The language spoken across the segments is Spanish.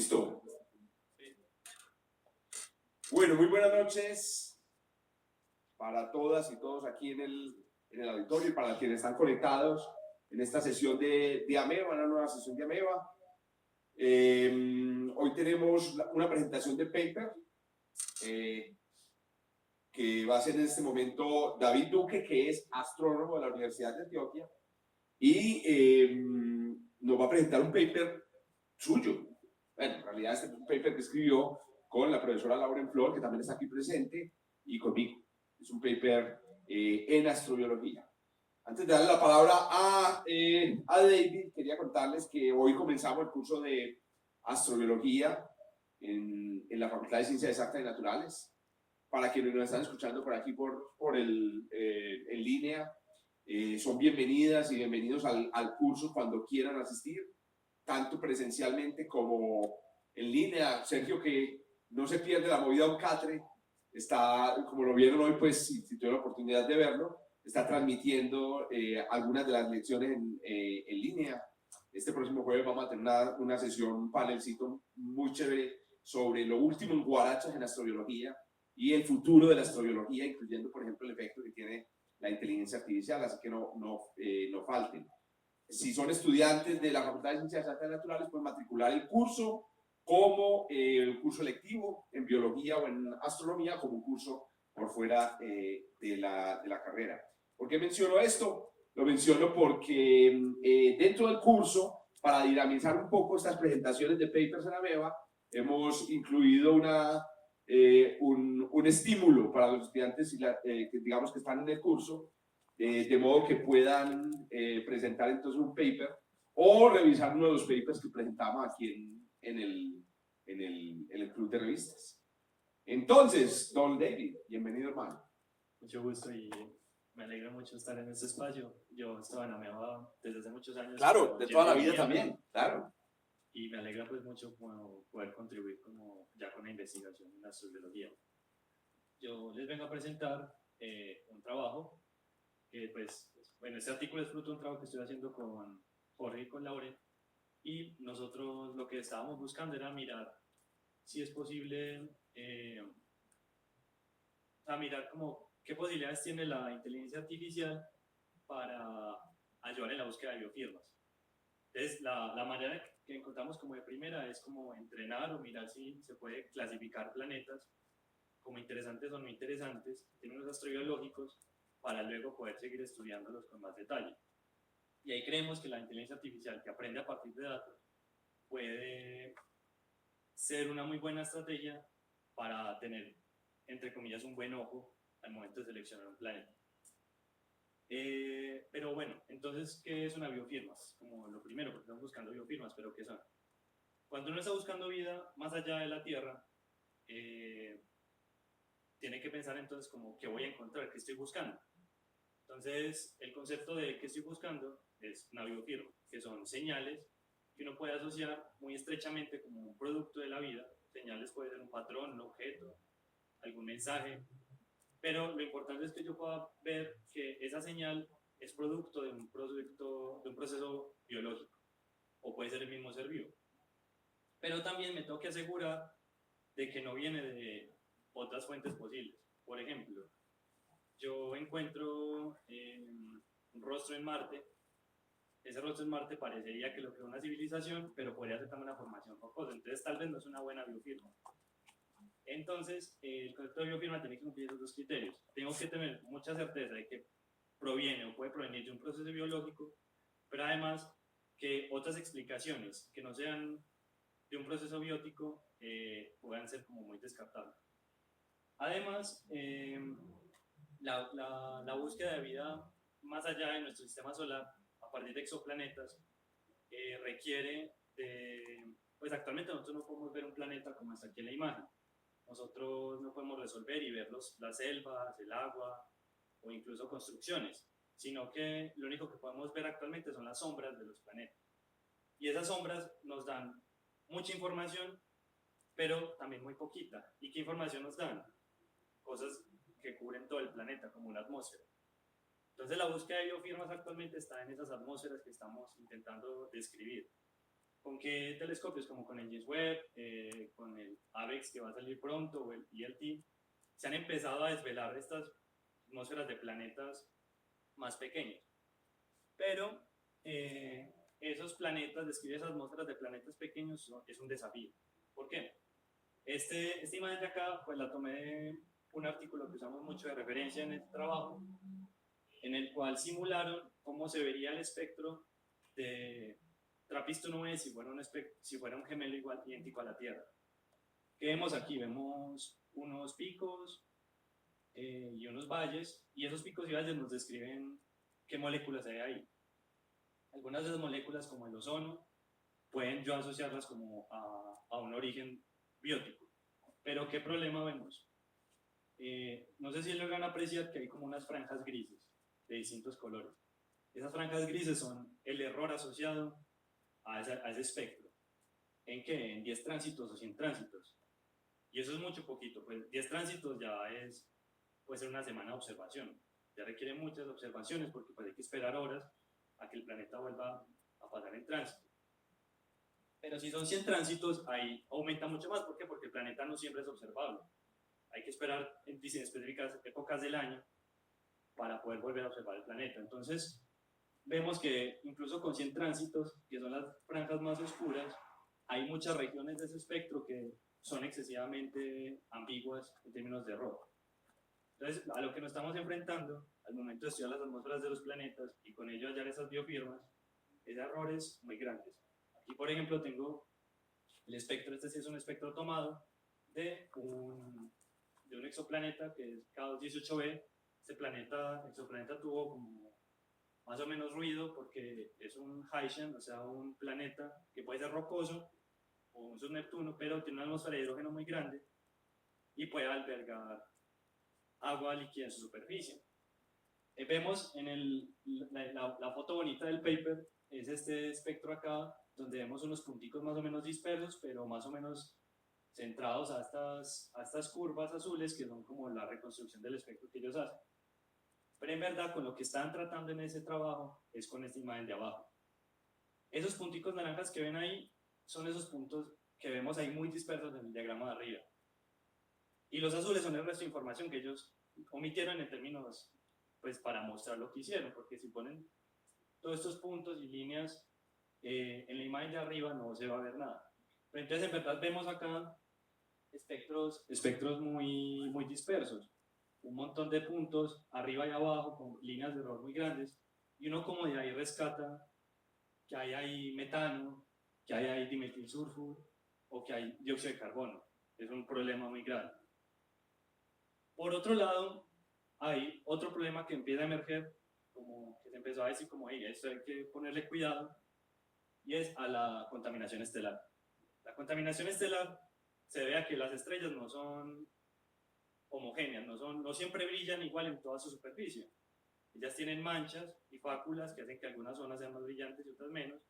¿Listo? Bueno, muy buenas noches para todas y todos aquí en el auditorio y para quienes están conectados en esta sesión de Ameba, una nueva sesión de Ameba. Hoy tenemos una presentación de paper que va a ser en este momento David Duque, que es astrónomo de la Universidad de Antioquia, y nos va a presentar un paper suyo. Bueno, en realidad este es un paper que escribió con la profesora Lauren Flor, que también está aquí presente, y conmigo. Es un paper en astrobiología. Antes de darle la palabra a David, quería contarles que hoy comenzamos el curso de astrobiología en la Facultad de Ciencias Exactas y Naturales. Para quienes nos están escuchando por aquí en línea, son bienvenidas y bienvenidos al curso cuando quieran asistir, tanto presencialmente como en línea. Sergio, que no se pierde la movida un catre, está, como lo vieron hoy, pues si tuvieron la oportunidad de verlo, está transmitiendo algunas de las lecciones en línea. Este próximo jueves vamos a tener una sesión, un panelcito muy chévere sobre lo último en guarachas en astrobiología y el futuro de la astrobiología, incluyendo, por ejemplo, el efecto que tiene la inteligencia artificial, así que no falten. Si son estudiantes de la Facultad de Ciencias Exactas y Naturales, pueden matricular el curso como el curso electivo en biología o en astronomía, como un curso por fuera de la carrera. ¿Por qué menciono esto? Lo menciono porque dentro del curso, para dinamizar un poco estas presentaciones de papers en Ameba, hemos incluido un estímulo para los estudiantes que digamos que están en el curso, de modo que puedan presentar entonces un paper o revisar uno de los papers que presentamos aquí en el club de revistas. Entonces, Don David, bienvenido, hermano. Mucho gusto y me alegra mucho estar en este espacio. Yo estaba en Ameba desde hace muchos años. Claro, de toda la vida también, claro. Y me alegra pues mucho poder contribuir ya con la investigación en la astrobiología. Yo les vengo a presentar un trabajo que pues, bueno, este artículo es fruto de un trabajo que estoy haciendo con Jorge y con Lauren, y nosotros lo que estábamos buscando era mirar si es posible, mirar como qué posibilidades tiene la inteligencia artificial para ayudar en la búsqueda de biofirmas. Entonces, la manera que encontramos como de primera es como entrenar o mirar si se puede clasificar planetas como interesantes o no interesantes en términos astrobiológicos, para luego poder seguir estudiándolos con más detalle. Y ahí creemos que la inteligencia artificial que aprende a partir de datos puede ser una muy buena estrategia para tener, entre comillas, un buen ojo al momento de seleccionar un planeta. Pero bueno, entonces, ¿qué es una biofirma? Como lo primero, porque estamos buscando biofirmas, pero ¿qué son? Cuando uno está buscando vida más allá de la Tierra, tiene que pensar entonces como ¿qué voy a encontrar? ¿Qué estoy buscando? Entonces, el concepto de qué estoy buscando es una biofirma, que son señales que uno puede asociar muy estrechamente como un producto de la vida. Señales puede ser un patrón, un objeto, algún mensaje, pero lo importante es que yo pueda ver que esa señal es producto de un proceso biológico, o puede ser el mismo ser vivo. Pero también me tengo que asegurar de que no viene de otras fuentes posibles. Por ejemplo, yo encuentro un rostro en Marte. Ese rostro en Marte parecería que lo creó una civilización, pero podría ser también una formación rocosa. Entonces, tal vez no es una buena biofirma. Entonces, el concepto de biofirma tiene que cumplir esos dos criterios. Tengo que tener mucha certeza de que proviene o puede provenir de un proceso biológico, pero además que otras explicaciones que no sean de un proceso biótico puedan ser como muy descartables. Además, la búsqueda de vida más allá de nuestro sistema solar, a partir de exoplanetas, requiere de, pues actualmente nosotros no podemos ver un planeta como está aquí en la imagen. Nosotros no podemos resolver y ver las selvas, el agua o incluso construcciones, sino que lo único que podemos ver actualmente son las sombras de los planetas. Y esas sombras nos dan mucha información, pero también muy poquita. ¿Y qué información nos dan? Cosas que cubren todo el planeta, como una atmósfera. Entonces la búsqueda de biofirmas actualmente está en esas atmósferas que estamos intentando describir. ¿Con qué telescopios? Como con el James Webb, con el ABEX que va a salir pronto, o el ELT, se han empezado a desvelar estas atmósferas de planetas más pequeños. Pero esos planetas, describir esas atmósferas de planetas pequeños es un desafío. ¿Por qué? Esta imagen de acá, pues la tomé de un artículo que usamos mucho de referencia en este trabajo, en el cual simularon cómo se vería el espectro de TRAPPIST-1b si fuera un gemelo igual, idéntico a la Tierra. ¿Qué vemos aquí? Vemos unos picos y unos valles, y esos picos y valles nos describen qué moléculas hay ahí. Algunas de esas moléculas, como el ozono, pueden yo asociarlas como a un origen biótico. Pero ¿qué problema vemos? No sé si logran apreciar que hay como unas franjas grises de distintos colores. Esas franjas grises son el error asociado a ese espectro. ¿En qué? En 10 tránsitos o 100 tránsitos. Y eso es mucho poquito, pues 10 tránsitos ya puede ser una semana de observación. Ya requiere muchas observaciones porque pues hay que esperar horas a que el planeta vuelva a pasar en tránsito. Pero si son 100 tránsitos, ahí aumenta mucho más. ¿Por qué? Porque el planeta no siempre es observable. Hay que esperar en específicas épocas del año para poder volver a observar el planeta. Entonces, vemos que incluso con 100 tránsitos, que son las franjas más oscuras, hay muchas regiones de ese espectro que son excesivamente ambiguas en términos de error. Entonces, a lo que nos estamos enfrentando al momento de estudiar las atmósferas de los planetas y con ello hallar esas biofirmas, es errores muy grandes. Aquí, por ejemplo, tengo el espectro, este sí es un espectro tomado de un exoplaneta que es K218b. Este exoplaneta tuvo como más o menos ruido porque es un Hycean, o sea, un planeta que puede ser rocoso o un subneptuno, pero tiene una atmósfera de hidrógeno muy grande y puede albergar agua líquida en su superficie. Vemos en la foto bonita del paper, es este espectro acá, donde vemos unos punticos más o menos dispersos, pero más o menos centrados a estas curvas azules que son como la reconstrucción del espectro que ellos hacen. Pero en verdad, con lo que están tratando en ese trabajo es con esta imagen de abajo. Esos punticos naranjas que ven ahí son esos puntos que vemos ahí muy dispersos en el diagrama de arriba. Y los azules son el resto de información que ellos omitieron en términos, pues para mostrar lo que hicieron, porque si ponen todos estos puntos y líneas en la imagen de arriba no se va a ver nada. Pero entonces en verdad vemos acá espectros muy, muy dispersos, un montón de puntos arriba y abajo con líneas de error muy grandes, y uno como de ahí rescata que hay ahí metano, que hay ahí dimetilsulfuro o que hay dióxido de carbono. Es un problema muy grave. Por otro lado, hay otro problema que empieza a emerger, como que se empezó a decir como, esto hay que ponerle cuidado, y es a la contaminación estelar. La contaminación estelar se debe a que las estrellas no son homogéneas, no siempre brillan igual en toda su superficie. Ellas tienen manchas y fáculas que hacen que algunas zonas sean más brillantes y otras menos,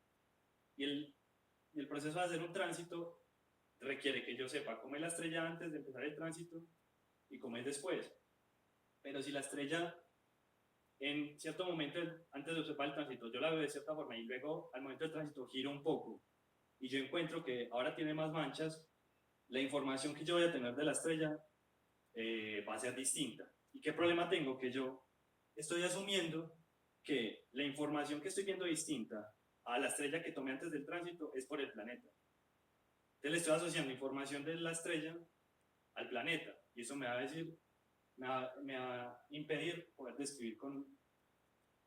y el proceso de hacer un tránsito requiere que yo sepa cómo es la estrella antes de empezar el tránsito y cómo es después. Pero si la estrella en cierto momento antes de observar el tránsito yo la veo de cierta forma y luego al momento del tránsito giro un poco y yo encuentro que ahora tiene más manchas, la información que yo voy a tener de la estrella va a ser distinta. ¿Y qué problema tengo? Que yo estoy asumiendo que la información que estoy viendo distinta a la estrella que tomé antes del tránsito es por el planeta. Entonces le estoy asociando información de la estrella al planeta y eso me va a impedir poder describir con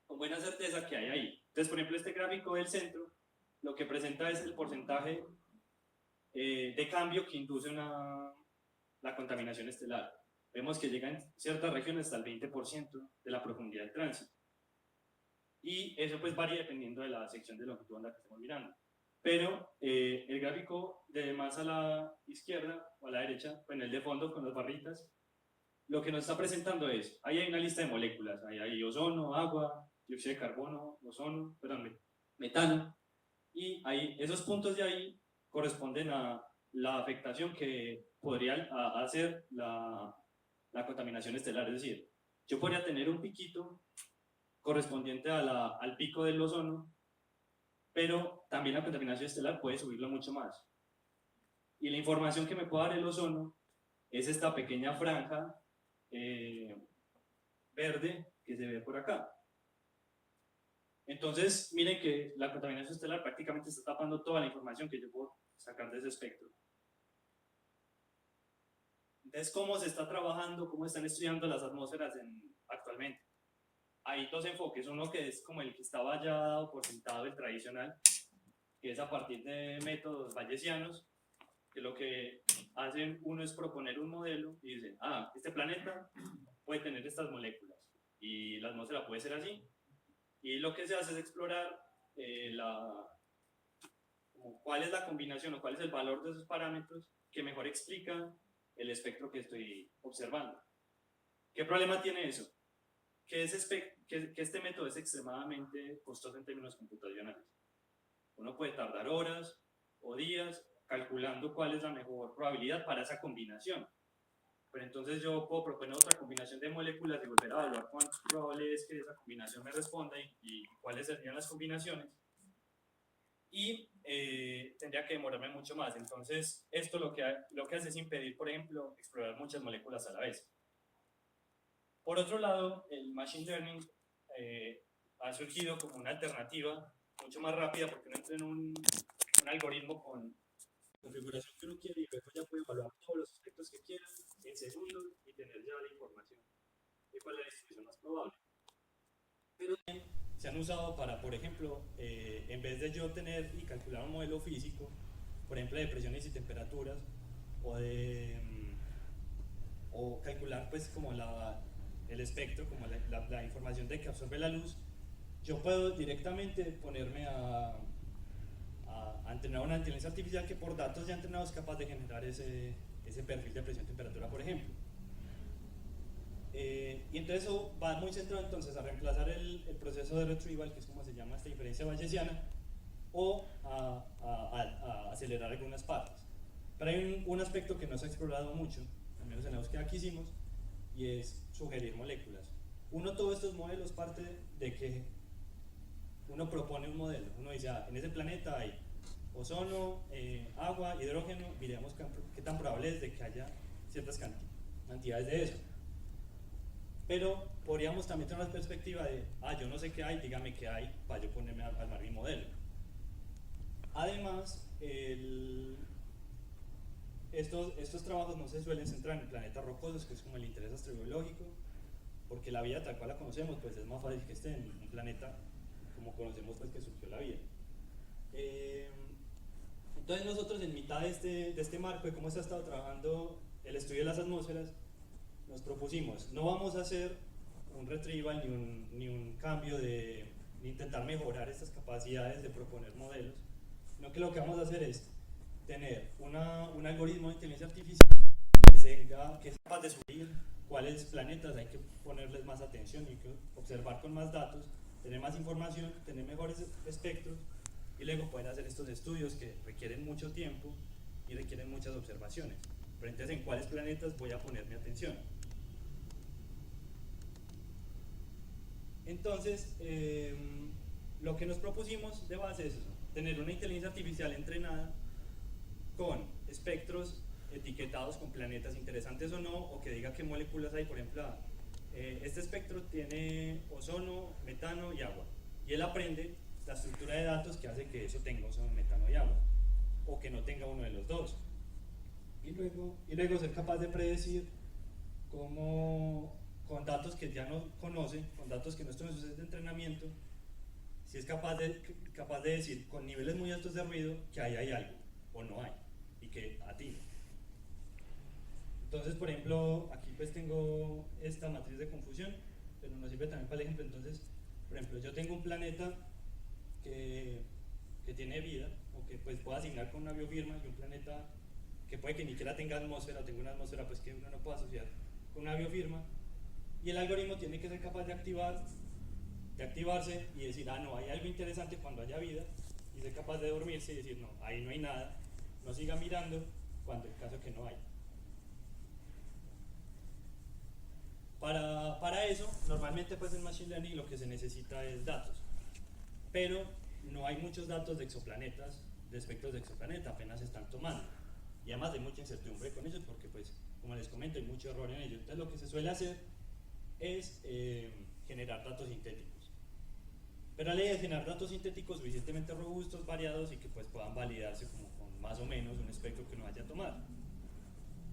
buena certeza qué hay ahí. Entonces, por ejemplo, este gráfico del centro lo que presenta es el porcentaje de cambio que induce la contaminación estelar. Vemos que llega en ciertas regiones hasta el 20% de la profundidad del tránsito. Y eso pues varía dependiendo de la sección de longitud de onda que estemos mirando. Pero el gráfico de más a la izquierda o a la derecha, bueno, el de fondo con las barritas, lo que nos está presentando es, ahí hay una lista de moléculas, ahí hay ozono, agua, dióxido de carbono, metano, y ahí, esos puntos de ahí corresponden a la afectación que podría hacer la contaminación estelar. Es decir, yo podría tener un piquito correspondiente al pico del ozono, pero también la contaminación estelar puede subirlo mucho más. Y la información que me puede dar el ozono es esta pequeña franja verde que se ve por acá. Entonces, miren que la contaminación estelar prácticamente está tapando toda la información que yo puedo sacar de ese espectro. Entonces, ¿cómo se está trabajando, cómo están estudiando las atmósferas actualmente? Hay dos enfoques, uno que es como el que estaba ya dado por sentado, el tradicional, que es a partir de métodos bayesianos, que lo que hacen uno es proponer un modelo y dicen, este planeta puede tener estas moléculas y la atmósfera puede ser así, y lo que se hace es explorar cuál es la combinación o cuál es el valor de esos parámetros que mejor explica el espectro que estoy observando. ¿Qué problema tiene eso? Que este método es extremadamente costoso en términos computacionales. Uno puede tardar horas o días calculando cuál es la mejor probabilidad para esa combinación. Pero entonces yo puedo proponer otra combinación de moléculas y volver a evaluar cuánto probable es que esa combinación me responda y cuáles serían las combinaciones. Y tendría que demorarme mucho más. Entonces, esto lo que hace es impedir, por ejemplo, explorar muchas moléculas a la vez. Por otro lado, el Machine Learning ha surgido como una alternativa mucho más rápida porque uno entra en un algoritmo con configuración que uno quiere y luego ya puede evaluar todos los aspectos que quiera en segundos y tener ya la información de cuál es la distribución más probable. Pero también se han usado para, por ejemplo, en vez de yo tener y calcular un modelo físico, por ejemplo, de presiones y temperaturas, o calcular pues como el espectro, como la información de que absorbe la luz, yo puedo directamente ponerme a entrenar una inteligencia artificial que por datos ya entrenados es capaz de generar ese perfil de presión y temperatura, por ejemplo. Y entonces eso va muy centrado entonces a reemplazar el proceso de retrieval, que es como se llama esta inferencia bayesiana, o a acelerar algunas partes. Pero hay un aspecto que no se ha explorado mucho, al menos en la búsqueda que hicimos, y es sugerir moléculas. Todos estos modelos parte de que uno propone un modelo. Uno dice, en ese planeta hay ozono, agua, hidrógeno, miremos qué tan probable es de que haya ciertas cantidades de eso. Pero podríamos también tener una perspectiva de, yo no sé qué hay, dígame qué hay, para yo ponerme a armar mi modelo. Además, estos trabajos no se suelen centrar en planetas rocosos, que es como el interés astrobiológico, porque la vida tal cual la conocemos, pues es más fácil que esté en un planeta como conocemos pues que surgió la vida. Entonces nosotros en mitad de este marco de cómo se ha estado trabajando el estudio de las atmósferas, nos propusimos, no vamos a hacer un retrieval ni un cambio de intentar mejorar estas capacidades de proponer modelos, sino que lo que vamos a hacer es tener un algoritmo de inteligencia artificial que es capaz de subir cuáles planetas hay que ponerles más atención y que observar con más datos, tener más información, tener mejores espectros y luego poder hacer estos estudios que requieren mucho tiempo y requieren muchas observaciones. Pero entonces, ¿en cuáles planetas voy a poner mi atención? Entonces, lo que nos propusimos de base es eso, tener una inteligencia artificial entrenada con espectros etiquetados con planetas interesantes o no, o que diga qué moléculas hay. Por ejemplo, este espectro tiene ozono, metano y agua, y él aprende la estructura de datos que hace que eso tenga ozono, metano y agua, o que no tenga uno de los dos, y luego ser capaz de predecir cómo, con datos que ya no conoce, con datos que no están en su set de entrenamiento, si es capaz de decir con niveles muy altos de ruido que ahí hay algo, o no hay, y que atine. Entonces, por ejemplo, aquí pues tengo esta matriz de confusión, pero nos sirve también para el ejemplo. Entonces, por ejemplo, yo tengo un planeta que tiene vida, o que pues puedo asignar con una biofirma, y un planeta que puede que ni siquiera tenga atmósfera, o tenga una atmósfera pues que uno no puede asociar con una biofirma, y el algoritmo tiene que ser capaz de activarse y decir, no, hay algo interesante cuando haya vida, y ser capaz de dormirse y decir, no, ahí no hay nada, no siga mirando cuando en caso que no hay. Para eso, normalmente pues en Machine Learning lo que se necesita es datos, pero no hay muchos datos de exoplanetas, de espectros de exoplaneta, apenas se están tomando. Y además hay mucha incertidumbre con ellos porque, pues, como les comento, hay mucho error en ellos. Entonces lo que se suele hacer es generar datos sintéticos. Pero la ley de generar datos sintéticos suficientemente robustos, variados y que pues puedan validarse como con más o menos un espectro que uno vaya a tomar.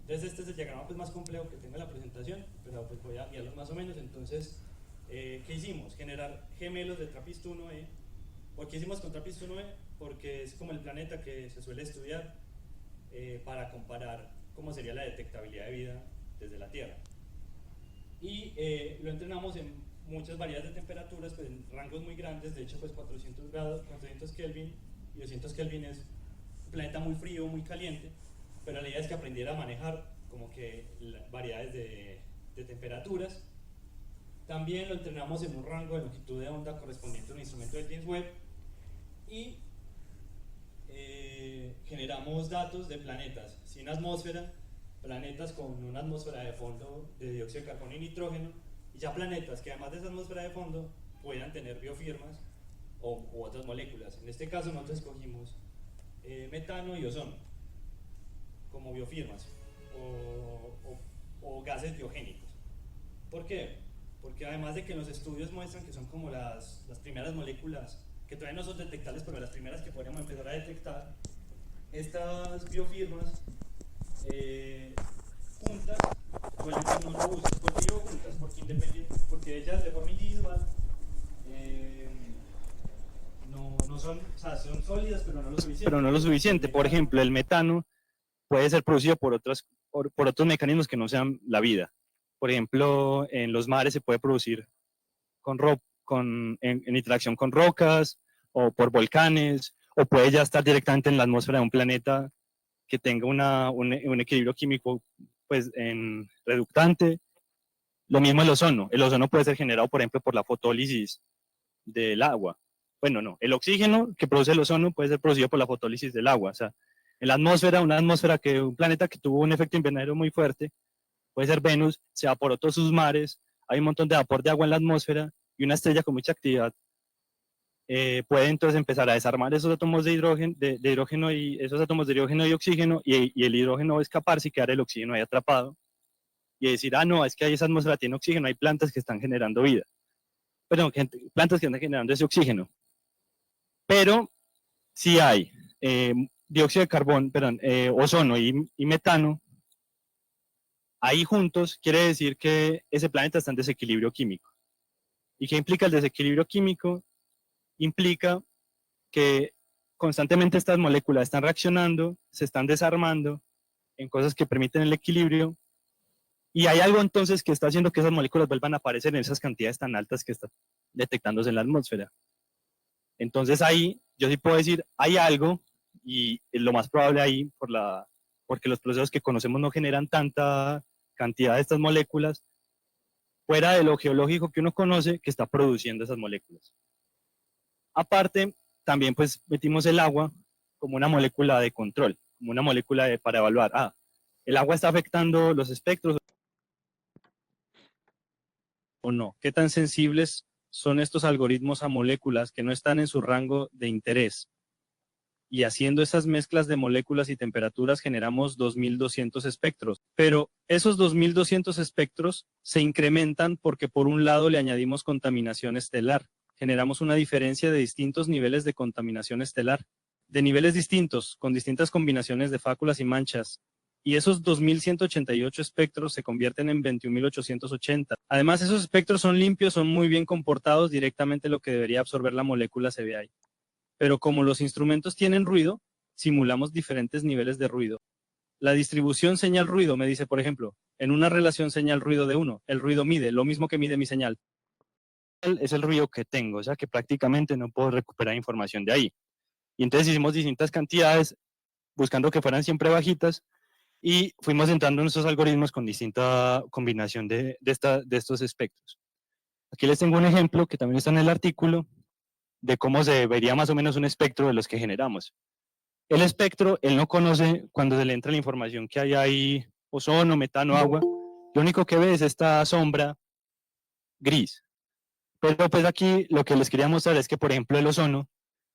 Entonces este es el diagrama pues más complejo que tengo en la presentación, pero pues voy a enviarlos más o menos. Entonces, ¿qué hicimos? Generar gemelos de TRAPPIST-1e. ¿Por qué hicimos con TRAPPIST-1e? Porque es como el planeta que se suele estudiar para comparar cómo sería la detectabilidad de vida desde la Tierra. Y lo entrenamos en muchas variedades de temperaturas, pues en rangos muy grandes, de hecho pues 400 grados, 400 Kelvin y 200 Kelvin es un planeta muy frío, muy caliente, pero la idea es que aprendiera a manejar como que variedades de temperaturas. También lo entrenamos en un rango de longitud de onda correspondiente a un instrumento del James Webb y generamos datos de planetas sin atmósfera, planetas con una atmósfera de fondo de dióxido de carbono y nitrógeno, y ya planetas que además de esa atmósfera de fondo puedan tener biofirmas u otras moléculas. En este caso nosotros escogimos metano y ozono como biofirmas o gases biogénicos. ¿Por qué? Porque además de que los estudios muestran que son como las primeras moléculas que todavía no son detectables, pero las primeras que podríamos empezar a detectar, estas biofirmas juntas suelen ser muy robustas. ¿Por qué digo juntas? Porque ellas de forma individual no son, o sea, son sólidas, pero no lo suficiente. Pero no lo suficiente. Por ejemplo, el metano puede ser producido por otros mecanismos que no sean la vida. Por ejemplo, en los mares se puede producir en interacción con rocas o por volcanes, o puede ya estar directamente en la atmósfera de un planeta que tenga un equilibrio químico pues, reductante. Lo mismo el ozono. El ozono puede ser generado, por ejemplo, por la fotólisis del agua. Bueno, no, el oxígeno que produce el ozono puede ser producido por la fotólisis del agua. O sea, en la atmósfera, un planeta que tuvo un efecto invernadero muy fuerte, puede ser Venus, se evaporó todos sus mares, hay un montón de vapor de agua en la atmósfera y una estrella con mucha actividad puede entonces empezar a desarmar esos átomos de hidrógeno y esos átomos de hidrógeno y oxígeno y el hidrógeno va a escaparse y quedar el oxígeno ahí atrapado y decir, ah, no, es que ahí esa atmósfera tiene oxígeno, hay plantas que están generando vida. Perdón, plantas que están generando ese oxígeno. Pero si hay dióxido de carbono, ozono y metano, ahí juntos quiere decir que ese planeta está en desequilibrio químico. ¿Y qué implica el desequilibrio químico? Implica que constantemente estas moléculas están reaccionando, se están desarmando en cosas que permiten el equilibrio, y hay algo entonces que está haciendo que esas moléculas vuelvan a aparecer en esas cantidades tan altas que están detectándose en la atmósfera. Entonces ahí yo sí puedo decir, hay algo, y lo más probable ahí, porque los procesos que conocemos no generan tanta cantidad de estas moléculas, fuera de lo geológico que uno conoce, que está produciendo esas moléculas. Aparte, también pues metimos el agua como una molécula de control, como una molécula para evaluar, el agua está afectando los espectros o no. ¿Qué tan sensibles son estos algoritmos a moléculas que no están en su rango de interés? Y haciendo esas mezclas de moléculas y temperaturas generamos 2200 espectros. Pero esos 2200 espectros se incrementan porque por un lado le añadimos contaminación estelar. Generamos una diferencia de distintos niveles de contaminación estelar, de niveles distintos, con distintas combinaciones de fáculas y manchas. Y esos 2188 espectros se convierten en 21880. Además, esos espectros son limpios, son muy bien comportados, directamente lo que debería absorber la molécula se ve ahí. Pero como los instrumentos tienen ruido, simulamos diferentes niveles de ruido. La distribución señal-ruido me dice, por ejemplo, en una relación señal-ruido de 1, el ruido mide lo mismo que mide mi señal. Es el ruido que tengo, o sea que prácticamente no puedo recuperar información de ahí. Y entonces hicimos distintas cantidades, buscando que fueran siempre bajitas, y fuimos entrando en estos algoritmos con distinta combinación de estos espectros. Aquí les tengo un ejemplo que también está en el artículo, de cómo se vería más o menos un espectro de los que generamos. El espectro, él no conoce cuando se le entra la información que hay ahí, ozono, metano, agua. Lo único que ve es esta sombra gris. Pero pues aquí lo que les quería mostrar es que, por ejemplo, el ozono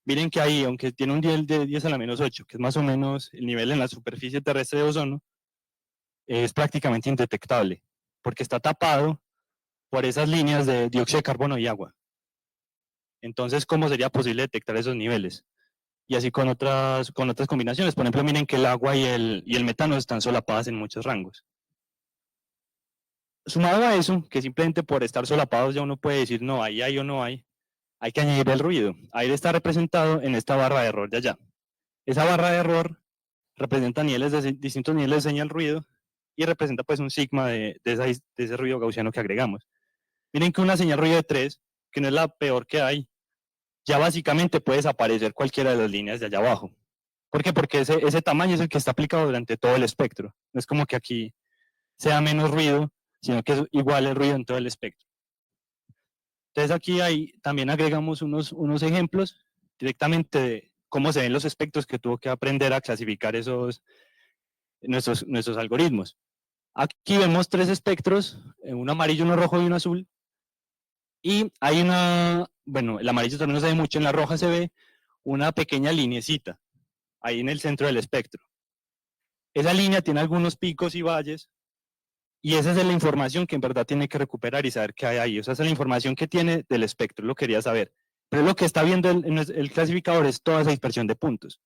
Miren que ahí, aunque tiene un nivel de 10 a la menos 8, que es más o menos el nivel en la superficie terrestre de ozono, es prácticamente indetectable, porque está tapado por esas líneas de dióxido de carbono y agua. Entonces, ¿cómo sería posible detectar esos niveles? Y así con otras combinaciones. Por ejemplo, miren que el agua y el metano están solapadas en muchos rangos. Sumado a eso, que simplemente por estar solapados ya uno puede decir no, ahí hay o no hay que añadir el ruido. Ahí está representado en esta barra de error de allá. Esa barra de error representa distintos niveles de señal ruido y representa pues un sigma de ese ruido gaussiano que agregamos. Miren que una señal ruido de 3, que no es la peor que hay, ya básicamente puede desaparecer cualquiera de las líneas de allá abajo. ¿Por qué? Porque ese tamaño es el que está aplicado durante todo el espectro. No es como que aquí sea menos ruido, sino que es igual el ruido en todo el espectro. Entonces aquí también agregamos unos ejemplos directamente de cómo se ven los espectros que tuvo que aprender a clasificar nuestros algoritmos. Aquí vemos 3 espectros, un amarillo, uno rojo y uno azul. Y hay el amarillo también no se ve mucho, en la roja se ve una pequeña lineecita, ahí en el centro del espectro. Esa línea tiene algunos picos y valles, y esa es la información que en verdad tiene que recuperar y saber qué hay ahí. O sea, esa es la información que tiene del espectro, lo quería saber. Pero lo que está viendo el clasificador es toda esa dispersión de puntos.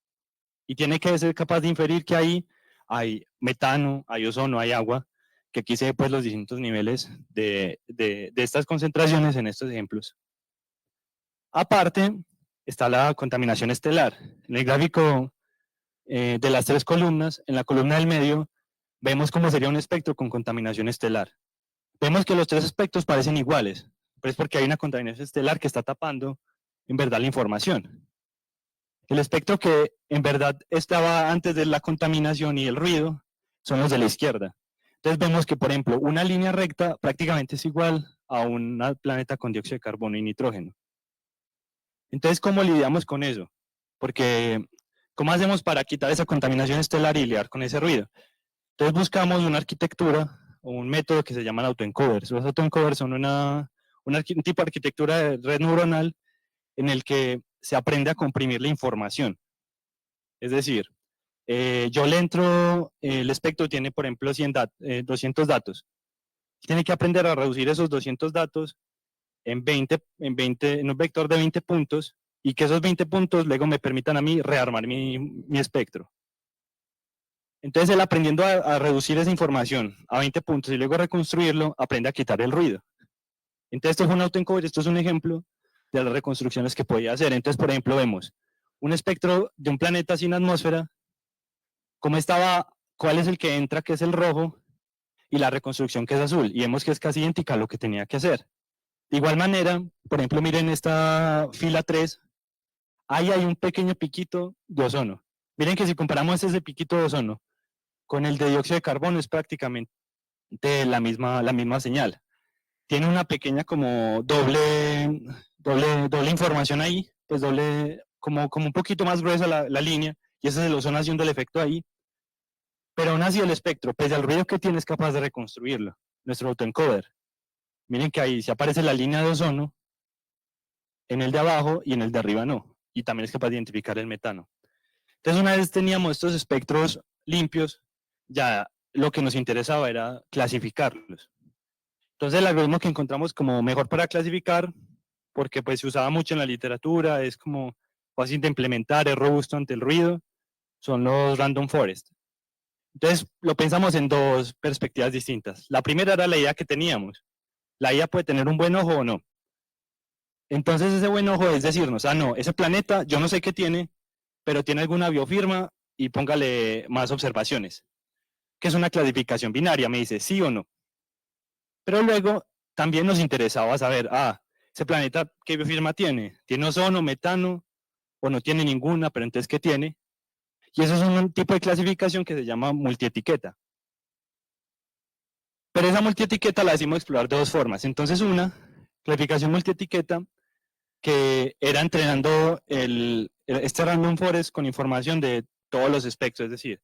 Y tiene que ser capaz de inferir que ahí hay metano, hay ozono, hay agua, que aquí se ve pues los distintos niveles de estas concentraciones en estos ejemplos. Aparte, está la contaminación estelar. En el gráfico de las 3 columnas, en la columna del medio, vemos cómo sería un espectro con contaminación estelar. Vemos que los 3 espectros parecen iguales, pero es porque hay una contaminación estelar que está tapando, en verdad, la información. El espectro que en verdad estaba antes de la contaminación y el ruido son los de la izquierda. Entonces vemos que, por ejemplo, una línea recta prácticamente es igual a un planeta con dióxido de carbono y nitrógeno. Entonces, ¿cómo lidiamos con eso? Porque, ¿cómo hacemos para quitar esa contaminación estelar y lidiar con ese ruido? Entonces buscamos una arquitectura o un método que se llaman autoencoders. Los autoencoders son un tipo de arquitectura de red neuronal en el que se aprende a comprimir la información. Es decir, yo le entro, el espectro tiene, por ejemplo, 200 datos. Tiene que aprender a reducir esos 200 datos en un vector de 20 puntos y que esos 20 puntos luego me permitan a mí rearmar mi espectro. Entonces él aprendiendo a reducir esa información a 20 puntos y luego reconstruirlo, aprende a quitar el ruido. Entonces esto es un autoencoder, esto es un ejemplo de las reconstrucciones que podía hacer. Entonces, por ejemplo, vemos un espectro de un planeta sin atmósfera, cómo estaba, cuál es el que entra, que es el rojo, y la reconstrucción que es azul. Y vemos que es casi idéntica a lo que tenía que hacer. De igual manera, por ejemplo, miren esta fila 3, ahí hay un pequeño piquito de ozono. Miren que si comparamos ese piquito de ozono con el de dióxido de carbono es prácticamente la misma señal. Tiene una pequeña como doble información ahí, pues como un poquito más gruesa la línea, y ese es el ozono haciendo el efecto ahí. Pero aún así el espectro, pese al ruido que tiene, es capaz de reconstruirlo, nuestro autoencoder. Miren que ahí se aparece la línea de ozono en el de abajo y en el de arriba no, y también es capaz de identificar el metano. Entonces una vez teníamos estos espectros limpios, ya lo que nos interesaba era clasificarlos. Entonces el algoritmo que encontramos como mejor para clasificar, porque pues se usaba mucho en la literatura, es como fácil de implementar, es robusto ante el ruido, son los random forest. Entonces lo pensamos en 2 perspectivas distintas. La primera era la idea que teníamos. La IA puede tener un buen ojo o no. Entonces ese buen ojo es decirnos, no, ese planeta yo no sé qué tiene, pero tiene alguna biofirma y póngale más observaciones, que es una clasificación binaria, me dice sí o no. Pero luego también nos interesaba saber, ese planeta, ¿qué biofirma tiene? ¿Tiene ozono, metano o no tiene ninguna, pero entonces ¿qué tiene? Y eso es un tipo de clasificación que se llama multietiqueta. Pero esa multietiqueta la decimos explorar de 2 formas. Entonces una, clasificación multietiqueta, que era entrenando este random forest con información de todos los espectros, es decir,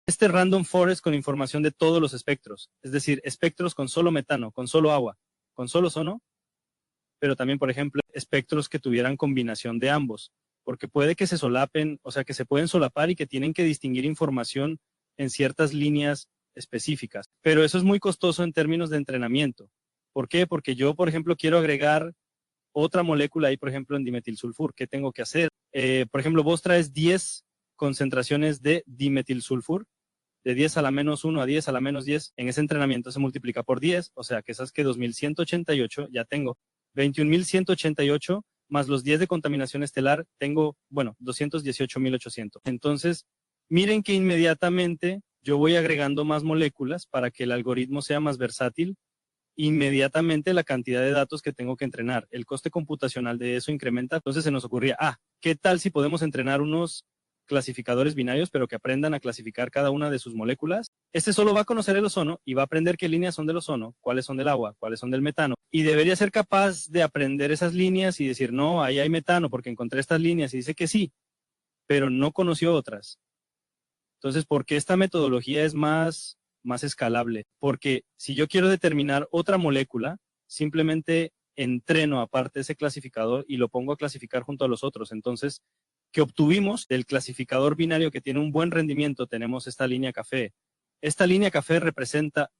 este random forest con información de todos los espectros, es decir, espectros con solo metano, con solo agua, con solo ozono, pero también, por ejemplo, espectros que tuvieran combinación de ambos, porque puede que se solapen, o sea, que se pueden solapar y que tienen que distinguir información en ciertas líneas específicas, pero eso es muy costoso en términos de entrenamiento. ¿Por qué? Porque yo, por ejemplo, quiero agregar otra molécula ahí, por ejemplo, en dimetilsulfur. ¿Qué tengo que hacer? Por ejemplo, vos traes 10 concentraciones de dimetilsulfur, de 10 a la menos 1 a 10 a la menos 10. En ese entrenamiento se multiplica por 10, o sea que esas que 2188 ya tengo. 21.188 más los 10 de contaminación estelar, tengo, bueno, 218.800. Entonces, miren que inmediatamente yo voy agregando más moléculas para que el algoritmo sea más versátil. Inmediatamente la cantidad de datos que tengo que entrenar, el coste computacional de eso incrementa. Entonces se nos ocurría, ¿qué tal si podemos entrenar unos clasificadores binarios, pero que aprendan a clasificar cada una de sus moléculas? Este solo va a conocer el ozono y va a aprender qué líneas son del ozono, cuáles son del agua, cuáles son del metano. Y debería ser capaz de aprender esas líneas y decir, no, ahí hay metano porque encontré estas líneas y dice que sí, pero no conoció otras. Entonces, ¿por qué esta metodología es más escalable? Porque si yo quiero determinar otra molécula, simplemente entreno aparte ese clasificador y lo pongo a clasificar junto a los otros. Entonces, ¿qué obtuvimos? Del clasificador binario que tiene un buen rendimiento, tenemos esta línea café. Esta línea café representa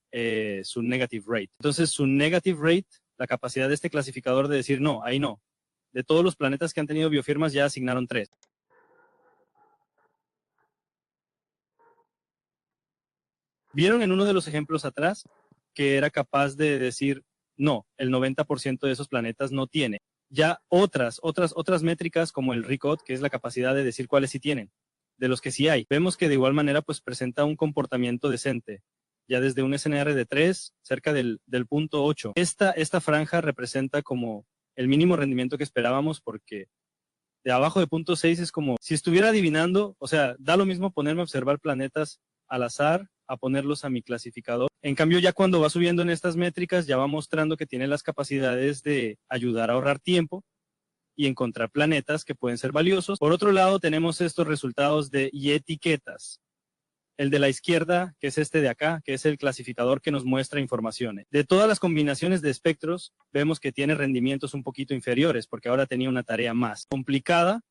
su negative rate. Entonces, su negative rate, la capacidad de este clasificador de decir, no, ahí no. De todos los planetas que han tenido biofirmas, ya asignaron 3. Vieron en uno de los ejemplos atrás que era capaz de decir, no, el 90% de esos planetas no tiene. Ya otras métricas como el RICOT, que es la capacidad de decir cuáles sí tienen, de los que sí hay. Vemos que de igual manera pues presenta un comportamiento decente, ya desde un SNR de 3, cerca del punto 8. Esta franja representa como el mínimo rendimiento que esperábamos, porque de abajo de punto 6 es como si estuviera adivinando, o sea, da lo mismo ponerme a observar planetas al azar a ponerlos a mi clasificador. En cambio, ya cuando va subiendo en estas métricas, ya va mostrando que tiene las capacidades de ayudar a ahorrar tiempo y encontrar planetas que pueden ser valiosos. Por otro lado, tenemos estos resultados de y etiquetas. El de la izquierda, que es este de acá, que es el clasificador que nos muestra informaciones. De todas las combinaciones de espectros, vemos que tiene rendimientos un poquito inferiores, porque ahora tenía una tarea más complicada,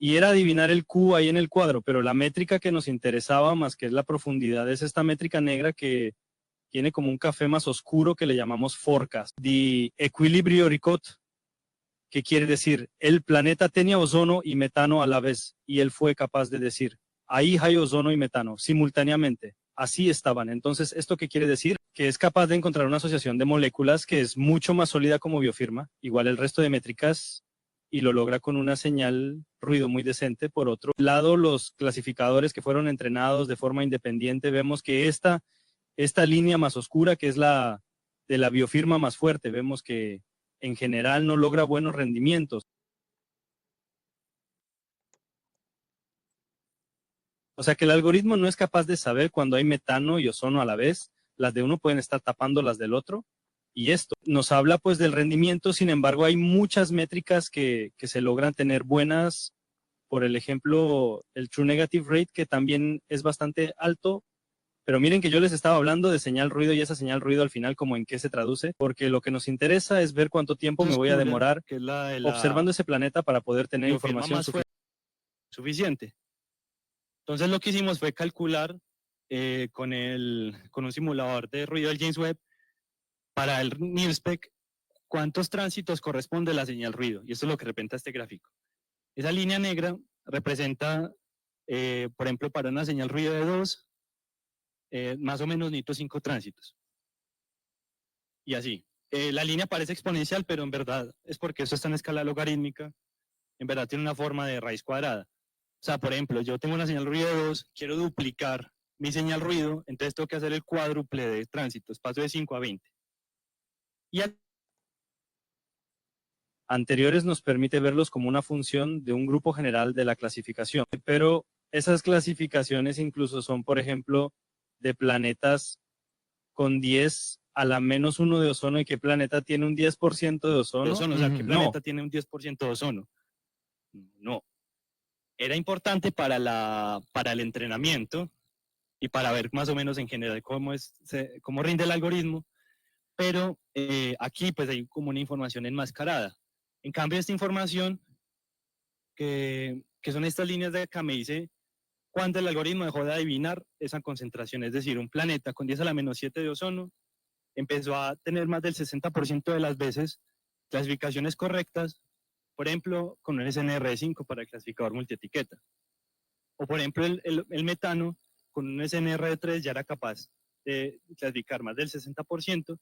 y era adivinar el Q ahí en el cuadro, pero la métrica que nos interesaba más, que es la profundidad, es esta métrica negra que tiene como un café más oscuro que le llamamos forecast. The equilibrio RICOT, que quiere decir, el planeta tenía ozono y metano a la vez, y él fue capaz de decir, ahí hay ozono y metano simultáneamente. Así estaban. Entonces, ¿esto qué quiere decir? Que es capaz de encontrar una asociación de moléculas que es mucho más sólida como biofirma, igual el resto de métricas, y lo logra con una señal ruido muy decente. Por otro lado, los clasificadores que fueron entrenados de forma independiente, vemos que esta línea más oscura, que es la de la biofirma más fuerte, vemos que en general no logra buenos rendimientos. O sea que el algoritmo no es capaz de saber cuando hay metano y ozono a la vez. Las de uno pueden estar tapando las del otro. Y esto nos habla pues del rendimiento. Sin embargo, hay muchas métricas que se logran tener buenas. Por el ejemplo, el True Negative Rate, que también es bastante alto. Pero miren que yo les estaba hablando de señal ruido, y esa señal ruido al final como en qué se traduce, porque lo que nos interesa es ver cuánto tiempo me voy a demorar observando ese planeta para poder tener información suficiente. Entonces lo que hicimos fue calcular con un simulador de ruido del James Webb para el NIRSPEC cuántos tránsitos corresponde a la señal ruido, y esto es lo que representa este gráfico. Esa línea negra representa, por ejemplo, para una señal ruido de 2, más o menos necesito 5 tránsitos. Y así. La línea parece exponencial, pero en verdad es porque eso está en escala logarítmica. En verdad tiene una forma de raíz cuadrada. O sea, por ejemplo, yo tengo una señal ruido de 2, quiero duplicar mi señal ruido, entonces tengo que hacer el cuádruple de tránsitos, paso de 5 a 20. Y anteriores nos permite verlos como una función de un grupo general de la clasificación, pero esas clasificaciones incluso son, por ejemplo, de planetas con 10 a la menos 1 de ozono. ¿Y qué planeta tiene un 10% de ozono? O sea, ¿qué planeta tiene un 10% de ozono? No. Era importante para el entrenamiento y para ver más o menos en general cómo rinde el algoritmo, pero aquí pues hay como una información enmascarada. En cambio, esta información, que son estas líneas de acá, me dice cuando el algoritmo dejó de adivinar esa concentración, es decir, un planeta con 10 a la menos 7 de ozono empezó a tener más del 60% de las veces clasificaciones correctas, por ejemplo, con un SNR5 para el clasificador multietiqueta. O por ejemplo, el metano con un SNR3 ya era capaz de clasificar más del 60%,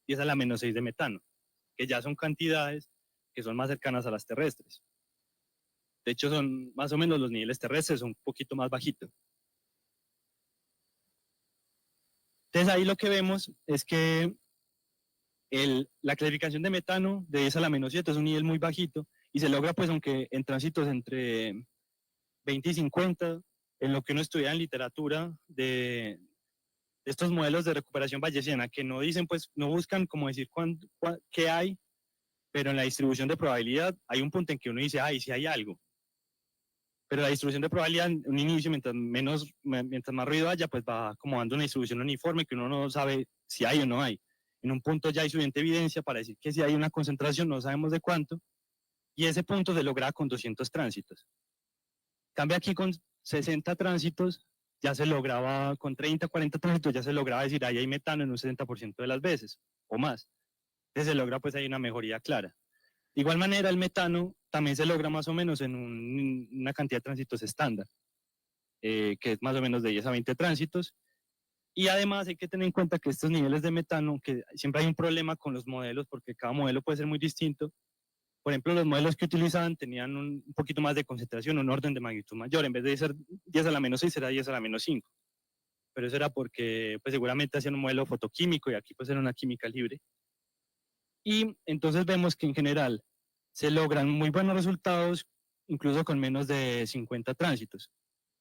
10 a la menos 6 de metano, que ya son cantidades que son más cercanas a las terrestres. De hecho, son más o menos los niveles terrestres, son un poquito más bajitos. Entonces ahí lo que vemos es que la clasificación de metano de 10 a la menos 7 es un nivel muy bajito y se logra pues aunque en tránsitos entre 20 y 50, en lo que uno estudia en literatura de estos modelos de recuperación bayesiana que no dicen pues, no buscan como decir qué hay, pero en la distribución de probabilidad hay un punto en que uno dice, ay, sí hay algo. Pero la distribución de probabilidad en un inicio, mientras más ruido haya, pues va como dando una distribución uniforme que uno no sabe si hay o no hay. En un punto ya hay suficiente evidencia para decir que si hay una concentración, no sabemos de cuánto, y ese punto se logra con 200 tránsitos. Cambia aquí con 60 tránsitos, ya se lograba, con 30, 40 tránsitos, ya se lograba decir, ahí hay metano en un 60% de las veces, o más. Entonces se logra, pues hay una mejoría clara. De igual manera, el metano también se logra más o menos en una cantidad de tránsitos estándar, que es más o menos de 10 a 20 tránsitos. Y además hay que tener en cuenta que estos niveles de metano, que siempre hay un problema con los modelos, porque cada modelo puede ser muy distinto. Por ejemplo, los modelos que utilizaban tenían un poquito más de concentración, un orden de magnitud mayor. En vez de ser 10 a la menos 6, era 10 a la menos 5. Pero eso era porque pues, seguramente hacían un modelo fotoquímico y aquí pues era una química libre. Y entonces vemos que en general se logran muy buenos resultados, incluso con menos de 50 tránsitos,